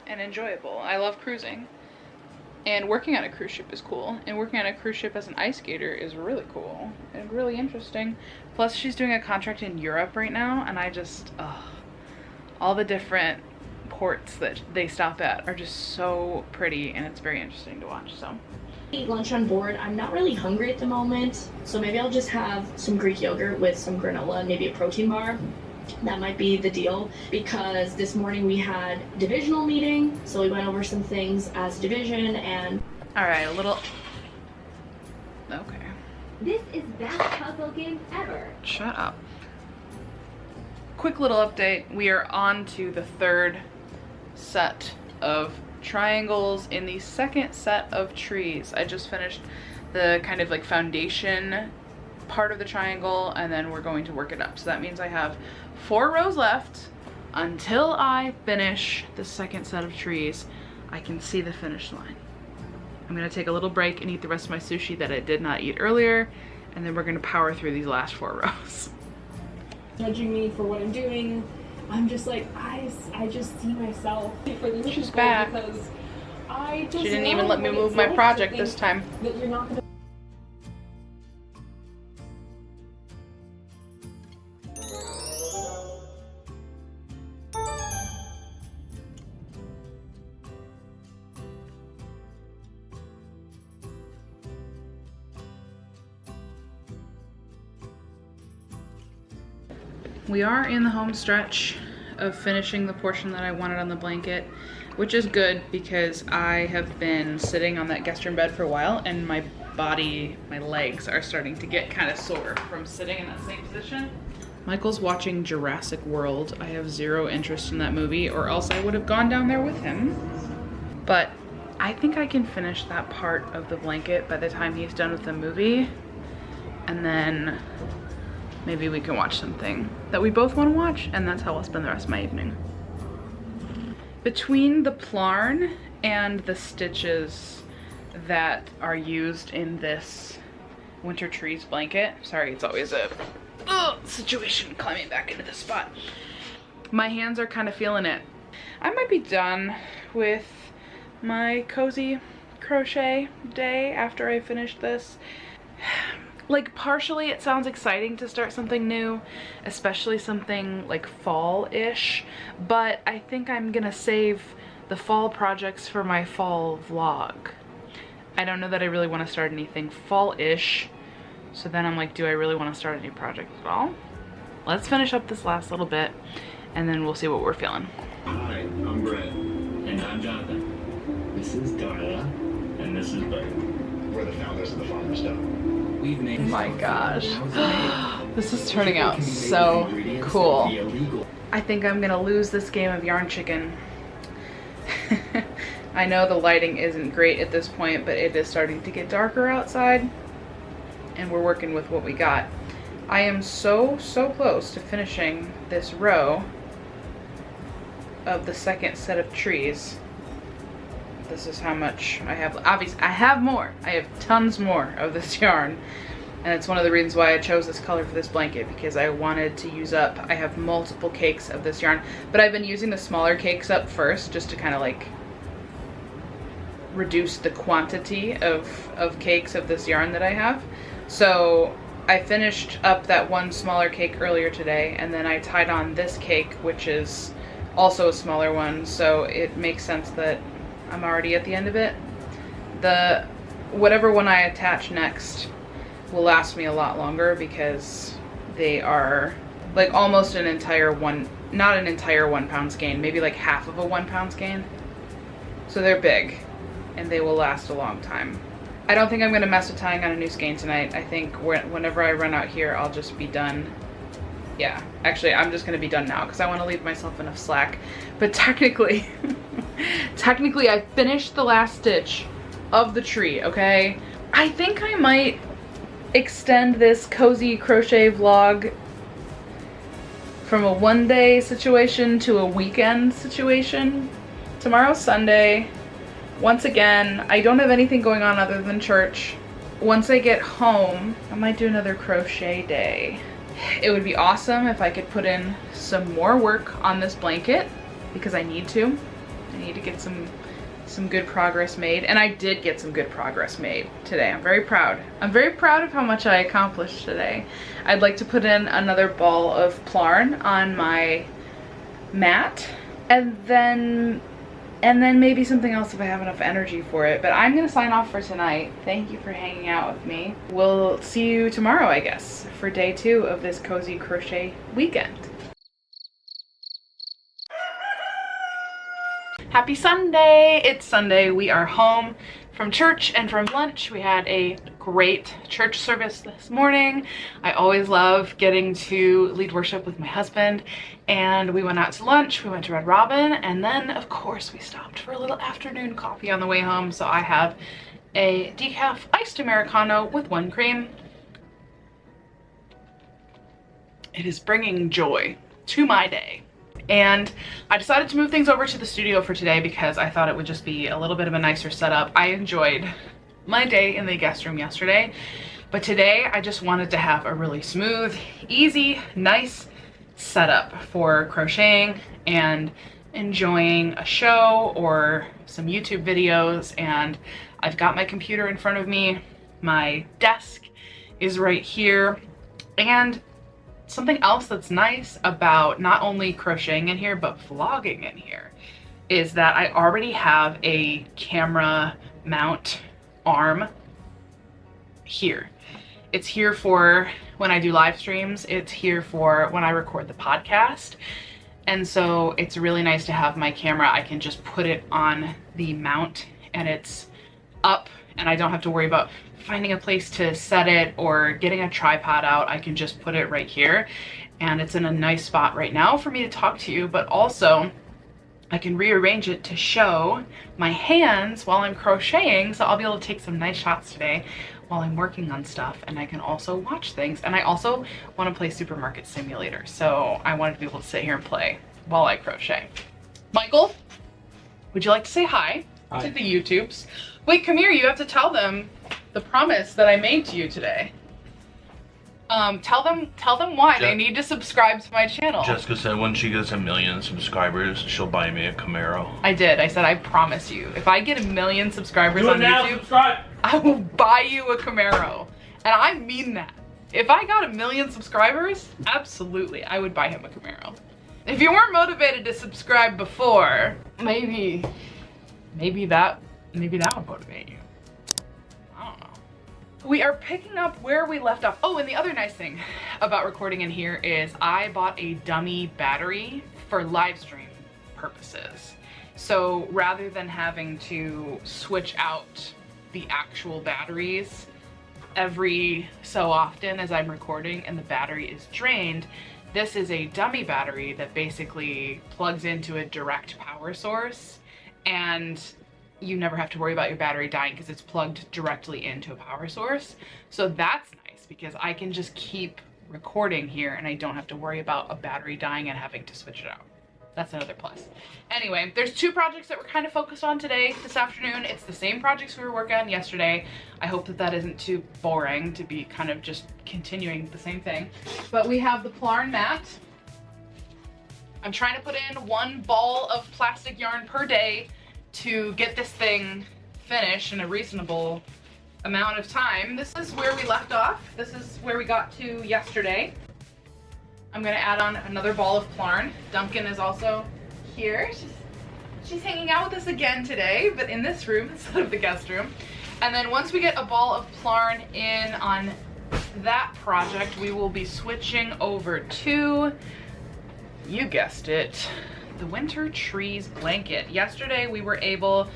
and enjoyable. I love cruising, and working on a cruise ship is cool, and working on a cruise ship as an ice skater is really cool and really interesting. Plus she's doing a contract in Europe right now, and I just, all the different ports that they stop at are just so pretty, and it's very interesting to watch. So eat lunch on board. I'm not really hungry at the moment, so maybe I'll just have some Greek yogurt with some granola and maybe a protein bar. That might be the deal, because this morning we had divisional meeting, so we went over some things as division. And all right, a little, okay, this is best puzzle game ever. Shut up. Quick little update. We are on to the third set of triangles in the second set of trees. I just finished the kind of like foundation part of the triangle, and then we're going to work it up. So that means I have 4 rows left until I finish the second set of trees. I can see the finish line. I'm gonna take a little break and eat the rest of my sushi that I did not eat earlier, and then we're gonna power through these last 4 rows. Judging me for what I'm doing, I'm just like, I just see myself for the She's back. Because I just She didn't even let me move my project this time. That you're not gonna. We are in the home stretch of finishing the portion that I wanted on the blanket, which is good because I have been sitting on that guest room bed for a while, and my body, my legs are starting to get kind of sore from sitting in that same position. Michael's watching Jurassic World. I have zero interest in that movie, or else I would have gone down there with him. But I think I can finish that part of the blanket by the time he's done with the movie, and then maybe we can watch something that we both want to watch, and that's how I'll spend the rest of my evening. Between the plarn and the stitches that are used in this winter trees blanket, sorry, it's always a situation climbing back into this spot. My hands are kind of feeling it. I might be done with my cozy crochet day after I finish this. Like, partially it sounds exciting to start something new, especially something like fall-ish, but I think I'm gonna save the fall projects for my fall vlog. I don't know that I really want to start anything fall-ish, so then I'm like, do I really want to start a new project at all? Let's finish up this last little bit, and then we'll see what we're feeling. Hi, I'm Brett. And I'm Jonathan. This is Darla. And this is Berg. We're the founders of the Farmer's Dough. We've named. Oh my gosh. This is turning out so cool. I think I'm gonna lose this game of yarn chicken. I know the lighting isn't great at this point, but it is starting to get darker outside, and we're working with what we got. I am so close to finishing this row of the second set of trees. This is how much I have. Obviously, I have more. I have tons more of this yarn. And it's one of the reasons why I chose this color for this blanket, because I wanted to use up, I have multiple cakes of this yarn, but I've been using the smaller cakes up first just to kind of like reduce the quantity of cakes of this yarn that I have. So I finished up that one smaller cake earlier today, and then I tied on this cake, which is also a smaller one, so it makes sense that I'm already at the end of it. The whatever one I attach next will last me a lot longer because they are like almost an entire one, not an entire 1 pound skein, maybe like half of a 1 pound skein. So they're big and they will last a long time. I don't think I'm gonna mess with tying on a new skein tonight. I think whenever I run out here, I'll just be done. Yeah, actually I'm just gonna be done now because I want to leave myself enough slack. But technically, technically I finished the last stitch of the tree, okay? I think I might extend this cozy crochet vlog from a one-day situation to a weekend situation. Tomorrow's Sunday. Once again, I don't have anything going on other than church. Once I get home, I might do another crochet day. It would be awesome if I could put in some more work on this blanket because I need to. I need to get some good progress made, and I did get some good progress made today. I'm very proud. I'm very proud of how much I accomplished today. I'd like to put in another ball of plarn on my mat, and then maybe something else if I have enough energy for it. But I'm gonna sign off for tonight. Thank you for hanging out with me. We'll see you tomorrow, I guess, for day 2 of this cozy crochet weekend. Happy Sunday! It's Sunday. We are home from church and from lunch. We had a great church service this morning. I always love getting to lead worship with my husband, and we went out to lunch. We went to Red Robin, and then of course we stopped for a little afternoon coffee on the way home. So I have a decaf iced Americano with 1 cream. It is bringing joy to my day. And I decided to move things over to the studio for today because I thought it would just be a little bit of a nicer setup. I enjoyed my day in the guest room yesterday, but today I just wanted to have a really smooth, easy, nice setup for crocheting and enjoying a show or some YouTube videos. And I've got my computer in front of me, my desk is right here, and something else that's nice about not only crocheting in here but vlogging in here is that I already have a camera mount arm here. It's here for when I do live streams, it's here for when I record the podcast, and so it's really nice to have my camera. I can just put it on the mount and it's up, and I don't have to worry about finding a place to set it or getting a tripod out. I can just put it right here, and it's in a nice spot right now for me to talk to you, but also I can rearrange it to show my hands while I'm crocheting, so I'll be able to take some nice shots today while I'm working on stuff, and I can also watch things. And I also want to play Supermarket Simulator, so I wanted to be able to sit here and play while I crochet. Michael, would you like to say hi to the YouTubes? Wait, come here, you have to tell them the promise that I made to you today. Tell them why they need to subscribe to my channel. Jessica said when she gets 1 million subscribers, she'll buy me a Camaro. I did. I said I promise you. If I get 1 million subscribers on YouTube, I will buy you a Camaro. And I mean that. If I got 1 million subscribers, absolutely, I would buy him a Camaro. If you weren't motivated to subscribe before, maybe that would motivate you. I don't know. We are picking up where we left off. Oh, and the other nice thing about recording in here is I bought a dummy battery for live stream purposes. So rather than having to switch out the actual batteries every so often as I'm recording and the battery is drained, this is a dummy battery that basically plugs into a direct power source, and you never have to worry about your battery dying because it's plugged directly into a power source. So that's nice because I can just keep recording here and I don't have to worry about a battery dying and having to switch it out. That's another plus. Anyway, there's 2 projects that we're kind of focused on today, this afternoon. It's the same projects we were working on yesterday. I hope that isn't too boring to be kind of just continuing the same thing. But we have the plarn mat. I'm trying to put in 1 ball of plastic yarn per day to get this thing finished in a reasonable amount of time. This is where we left off. This is where we got to yesterday. I'm gonna add on another ball of plarn. Duncan is also here. She's hanging out with us again today, but in this room instead of the guest room. And then once we get a ball of Plarn in on that project, we will be switching over to, you guessed it, the Winter Trees blanket. Yesterday we were able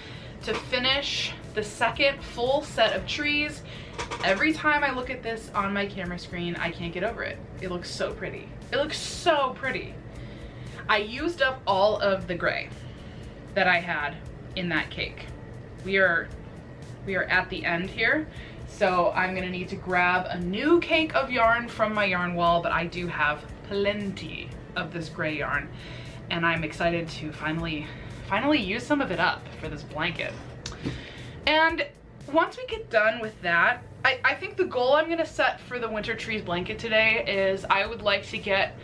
to finish the second full set of trees. Every time I look at this on my camera screen, I can't get over it. It looks so pretty. It looks so pretty. I used up all of the gray that I had in that cake. We are at the end here, so I'm gonna need to grab a new cake of yarn from my yarn wall, but I do have plenty of this gray yarn, and I'm excited to finally use some of it up for this blanket. And once we get done with that, I think the goal I'm gonna set for the Winter Trees blanket today is I would like to get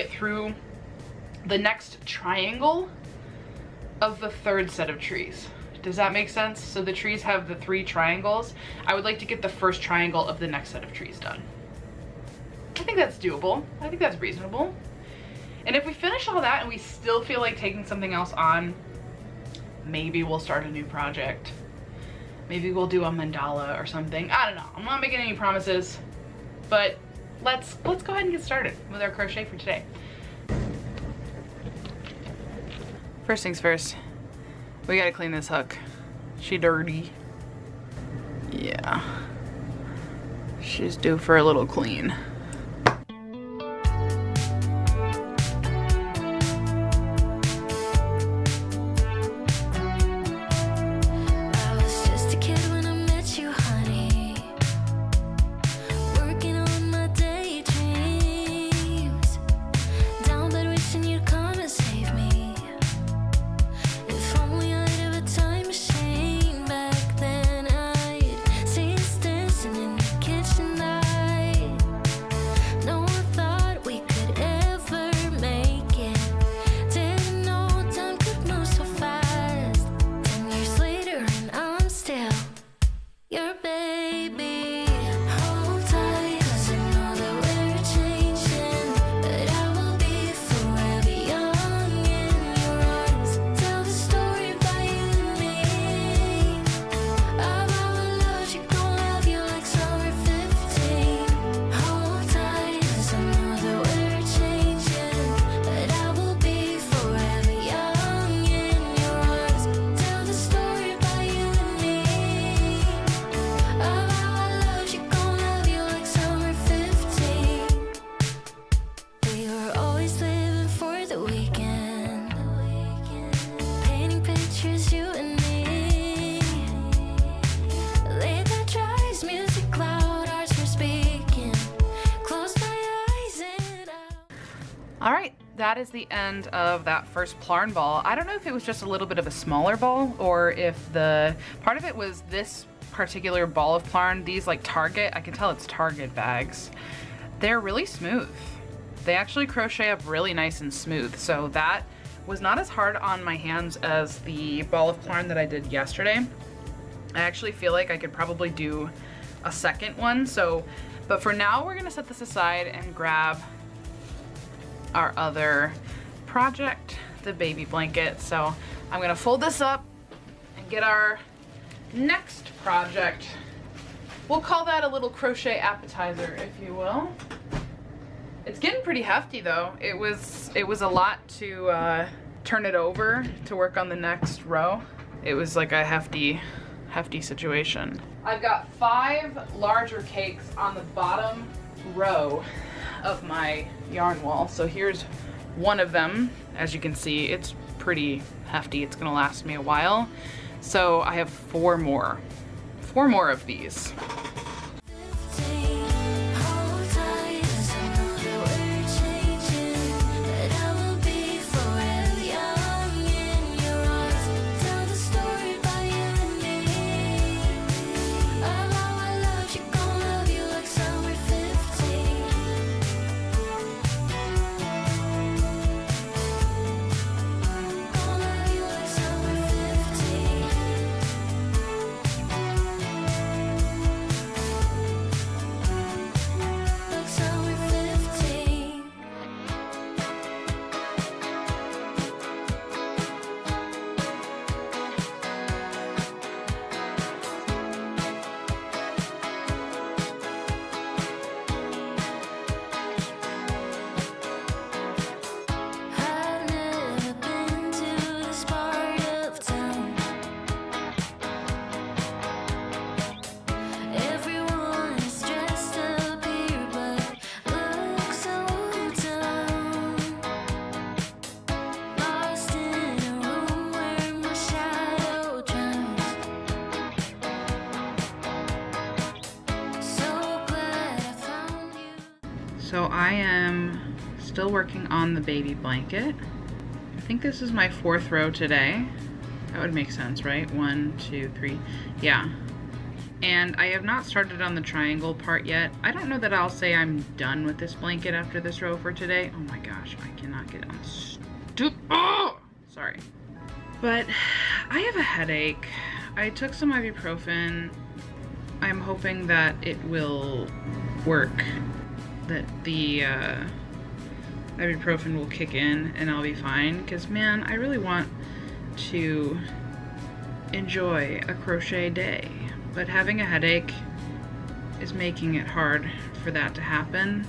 through the next triangle of the third set of trees. Does that make sense? So the trees have the 3 triangles. I would like to get the first triangle of the next set of trees done. I think that's doable. I think that's reasonable. And if we finish all that and we still feel like taking something else on, maybe we'll start a new project. Maybe we'll do a mandala or something. I don't know. I'm not making any promises, but let's go ahead and get started with our crochet for today. First things first, we gotta clean this hook. She dirty. Yeah. She's due for a little clean. That is the end of that first Plarn ball. I don't know if it was just a little bit of a smaller ball or if the part of it was this particular ball of Plarn. These like Target, I can tell it's Target bags. They're really smooth. They actually crochet up really nice and smooth. So that was not as hard on my hands as the ball of Plarn that I did yesterday. I actually feel like I could probably do a second one. But for now, we're gonna set this aside and grab our other project, the baby blanket. So I'm gonna fold this up and get our next project. We'll call that a little crochet appetizer, if you will. It's getting pretty hefty though. It was a lot to turn it over to work on the next row. It was like a hefty situation. I've got 5 larger cakes on the bottom row of my yarn wall. So here's one of them. As you can see, it's pretty hefty. It's gonna last me a while. So I have 4 more of these. So I am still working on the baby blanket. I think this is my 4th row today. That would make sense, right? 1, 2, 3, yeah. And I have not started on the triangle part yet. I don't know that I'll say I'm done with this blanket after this row for today. Oh my gosh, I cannot get on. Oh! Sorry. But I have a headache. I took some ibuprofen. I'm hoping that it will work, that the ibuprofen will kick in and I'll be fine, because man, I really want to enjoy a crochet day, but having a headache is making it hard for that to happen.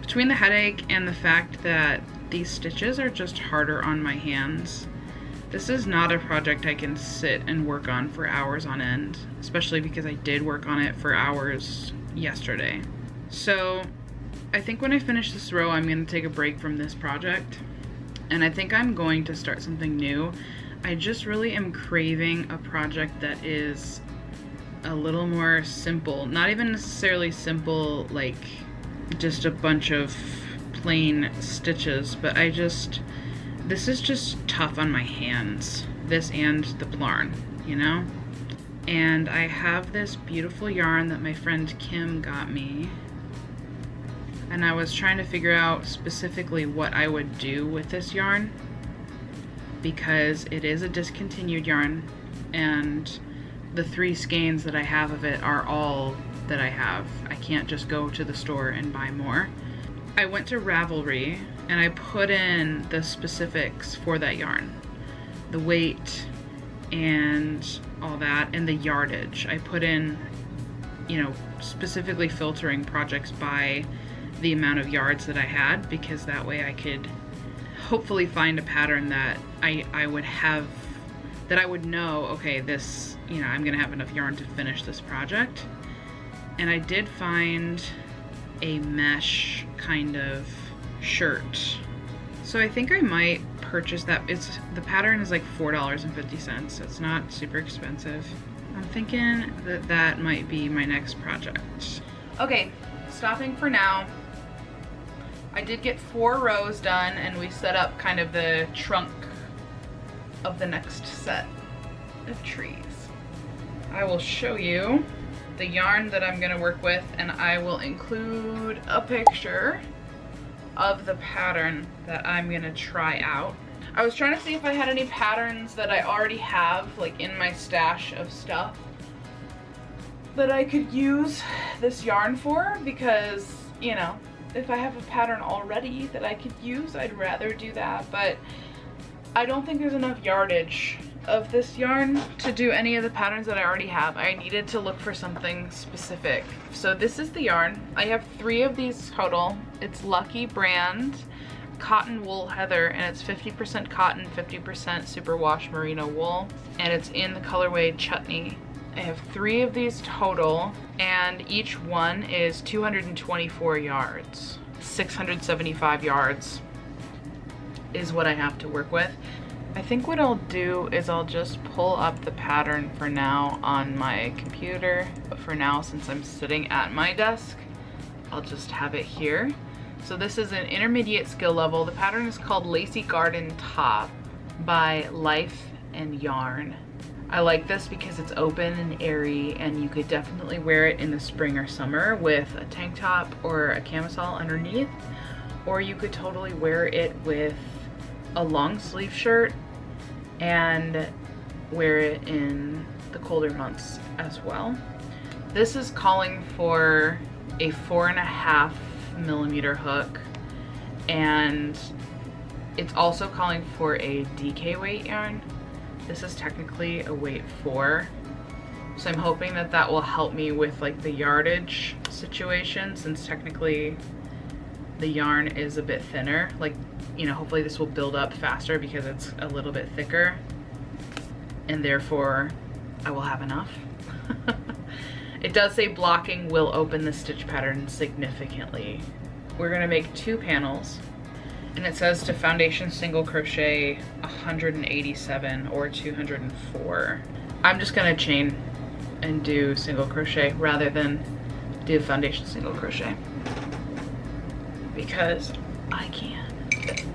Between the headache and the fact that these stitches are just harder on my hands, this is not a project I can sit and work on for hours on end, especially because I did work on it for hours yesterday. So I think when I finish this row, I'm going to take a break from this project, and I think I'm going to start something new. I just really am craving a project that is a little more simple, not even necessarily simple like just a bunch of plain stitches, but this is just tough on my hands, this and the plarn, you know? And I have this beautiful yarn that my friend Kim got me, and I was trying to figure out specifically what I would do with this yarn, because it is a discontinued yarn, and the 3 skeins that I have of it are all that I have. I can't just go to the store and buy more. I went to Ravelry and I put in the specifics for that yarn, the weight and all that, and the yardage. I put in, you know, specifically filtering projects by the amount of yards that I had, because that way I could hopefully find a pattern that I would have, that I would know, okay, this, you know, I'm gonna have enough yarn to finish this project. And I did find a mesh kind of shirt. So I think I might purchase that. The pattern is like $4.50. It's not super expensive. I'm thinking that that might be my next project. Okay, stopping for now. I did get 4 rows done, and we set up kind of the trunk of the next set of trees. I will show you the yarn that I'm gonna work with, and I will include a picture of the pattern that I'm gonna try out. I was trying to see if I had any patterns that I already have, like in my stash of stuff, that I could use this yarn for, because, you know, if I have a pattern already that I could use, I'd rather do that, but I don't think there's enough yardage of this yarn to do any of the patterns that I already have. I needed to look for something specific. So this is the yarn. I have 3 of these total. It's Lucky brand, cotton wool heather, and it's 50% cotton, 50% superwash merino wool, and it's in the colorway chutney. I have 3 of these total, and each one is 224 yards. 675 yards is what I have to work with. I think what I'll do is I'll just pull up the pattern for now on my computer. But for now, since I'm sitting at my desk, I'll just have it here. So this is an intermediate skill level. The pattern is called Lacy Garden Top by Life and Yarn. I like this because it's open and airy, and you could definitely wear it in the spring or summer with a tank top or a camisole underneath, or you could totally wear it with a long sleeve shirt and wear it in the colder months as well. This is calling for a 4.5 millimeter hook, and it's also calling for a DK weight yarn. This is technically a weight 4, so I'm hoping that that will help me with like the yardage situation, since technically the yarn is a bit thinner. Like, you know, hopefully this will build up faster because it's a little bit thicker, and therefore I will have enough. It does say blocking will open the stitch pattern significantly. We're gonna make 2 panels, and it says to foundation single crochet 187 or 204. I'm just gonna chain and do single crochet rather than do foundation single crochet. because I can.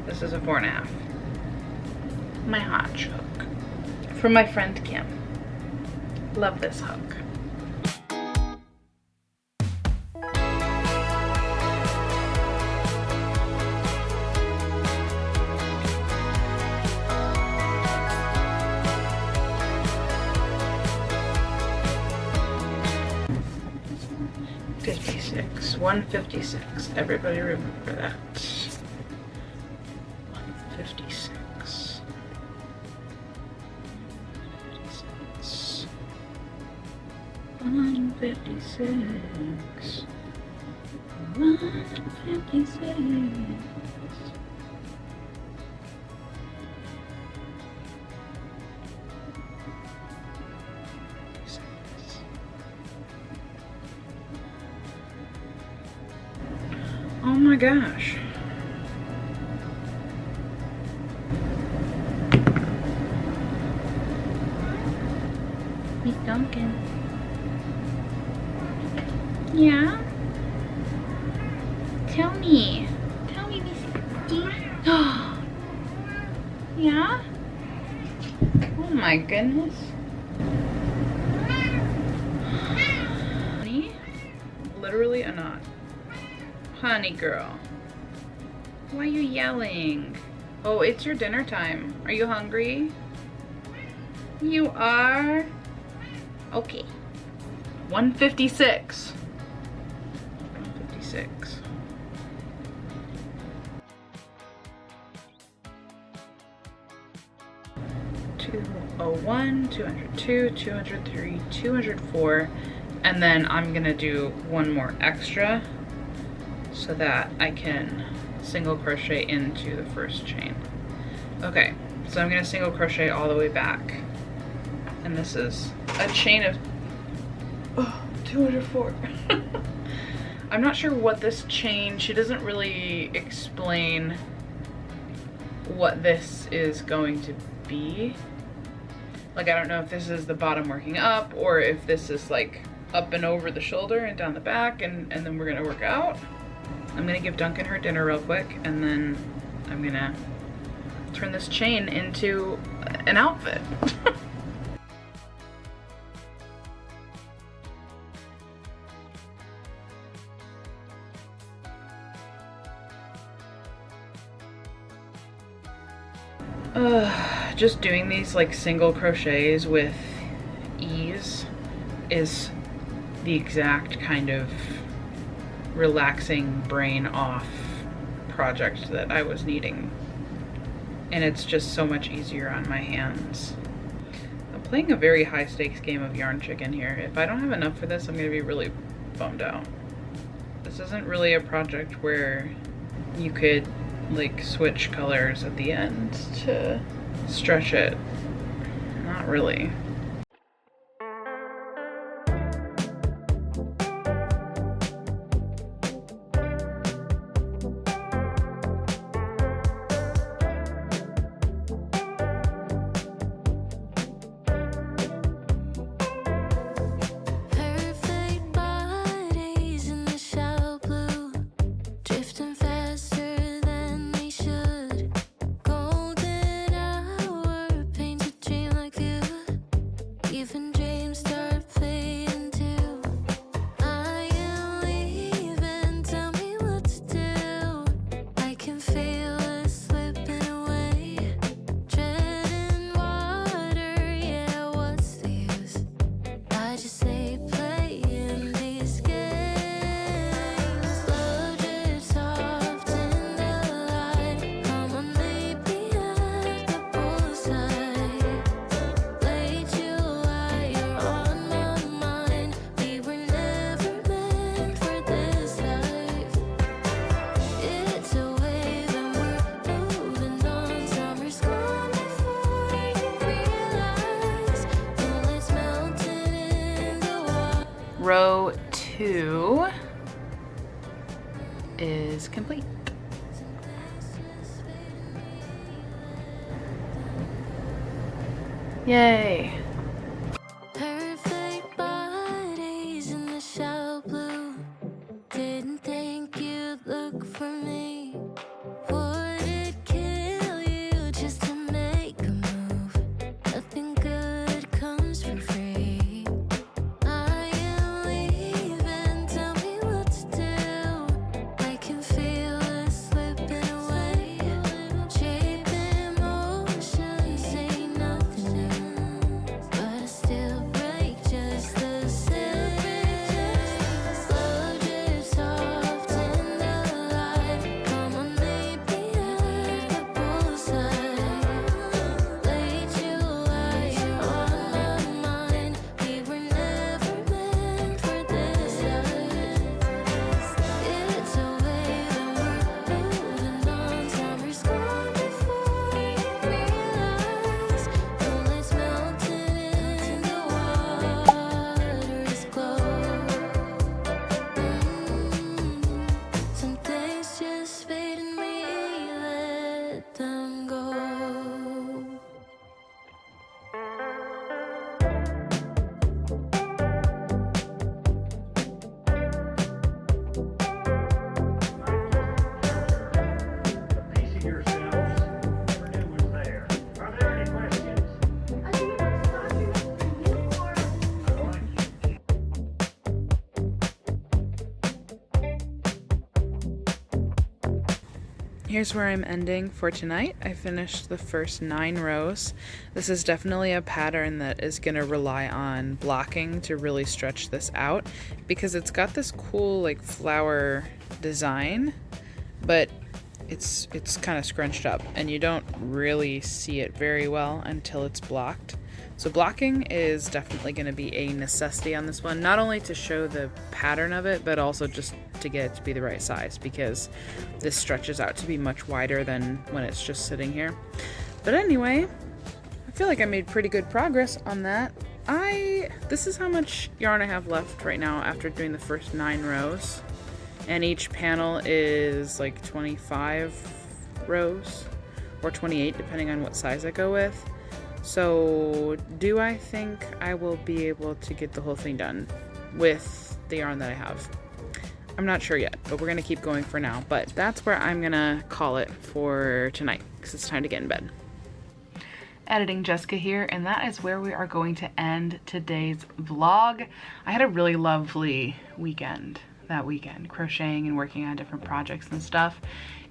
This is a 4.5. My hotch hook from my friend Kim. Love this hook. $56, $156. Everybody remember that. $156. $156. Oh my gosh. Miss Duncan. Yeah? Tell me. Tell me, Miss Duncan. Yeah? Oh my goodness. Honey? Literally a knot. Honey girl. Why are you yelling? Oh, it's your dinner time. Are you hungry? You are? Okay. 156. 156. $201, $202, $203, $204, and then I'm gonna do one more extra so that I can single crochet into the first chain. Okay, so I'm gonna single crochet all the way back. And this is a chain of 204. I'm not sure what this chain, she doesn't really explain what this is going to be. Like, I don't know if this is the bottom working up or if this is like up and over the shoulder and down the back and then we're gonna work out. I'm gonna give Duncan her dinner real quick and then I'm gonna turn this chain into an outfit. Just doing these like single crochets with ease is the exact kind of relaxing brain off project that I was needing, and it's just so much easier on my hands. I'm playing a very high stakes game of yarn chicken here. If I don't have enough for this, I'm gonna be really bummed out. This isn't really a project where you could like switch colors at the end to stretch it. Not really. Row 2 is complete. Yay. Perfect bodies in the shallow blue. Didn't think you'd look for me. Here's where I'm ending for tonight. I finished the first 9 rows. This is definitely a pattern that is going to rely on blocking to really stretch this out because it's got this cool like flower design, but it's kind of scrunched up and you don't really see it very well until it's blocked. So blocking is definitely going to be a necessity on this one, not only to show the pattern of it, but also just to get it to be the right size because this stretches out to be much wider than when it's just sitting here. But anyway, I feel like I made pretty good progress on that. This is how much yarn I have left right now after doing the first 9 rows. And each panel is like 25 rows or 28 depending on what size I go with. So do I think I will be able to get the whole thing done with the yarn that I have? I'm not sure yet, but we're gonna keep going for now. But that's where I'm gonna call it for tonight because it's time to get in bed. Editing Jessica here, and that is where we are going to end today's vlog. I had a really lovely weekend that weekend, crocheting and working on different projects and stuff.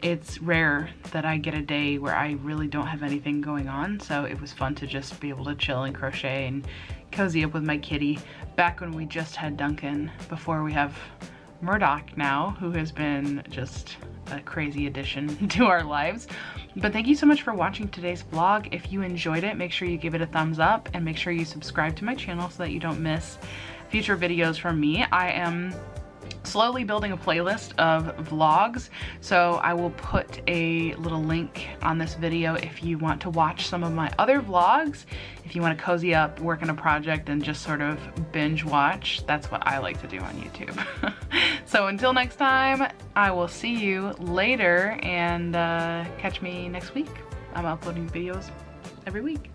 It's rare that I get a day where I really don't have anything going on, so it was fun to just be able to chill and crochet and cozy up with my kitty. Back when we just had Duncan, before we have Murdoch now, who has been just a crazy addition to our lives. But thank you so much for watching today's vlog. If you enjoyed it, make sure you give it a thumbs up and make sure you subscribe to my channel so that you don't miss future videos from me. I am slowly building a playlist of vlogs, so I will put a little link on this video if you want to watch some of my other vlogs. If you want to cozy up, work on a project, and just sort of binge watch, that's what I like to do on YouTube. So until next time, I will see you later and catch me next week. I'm uploading videos every week.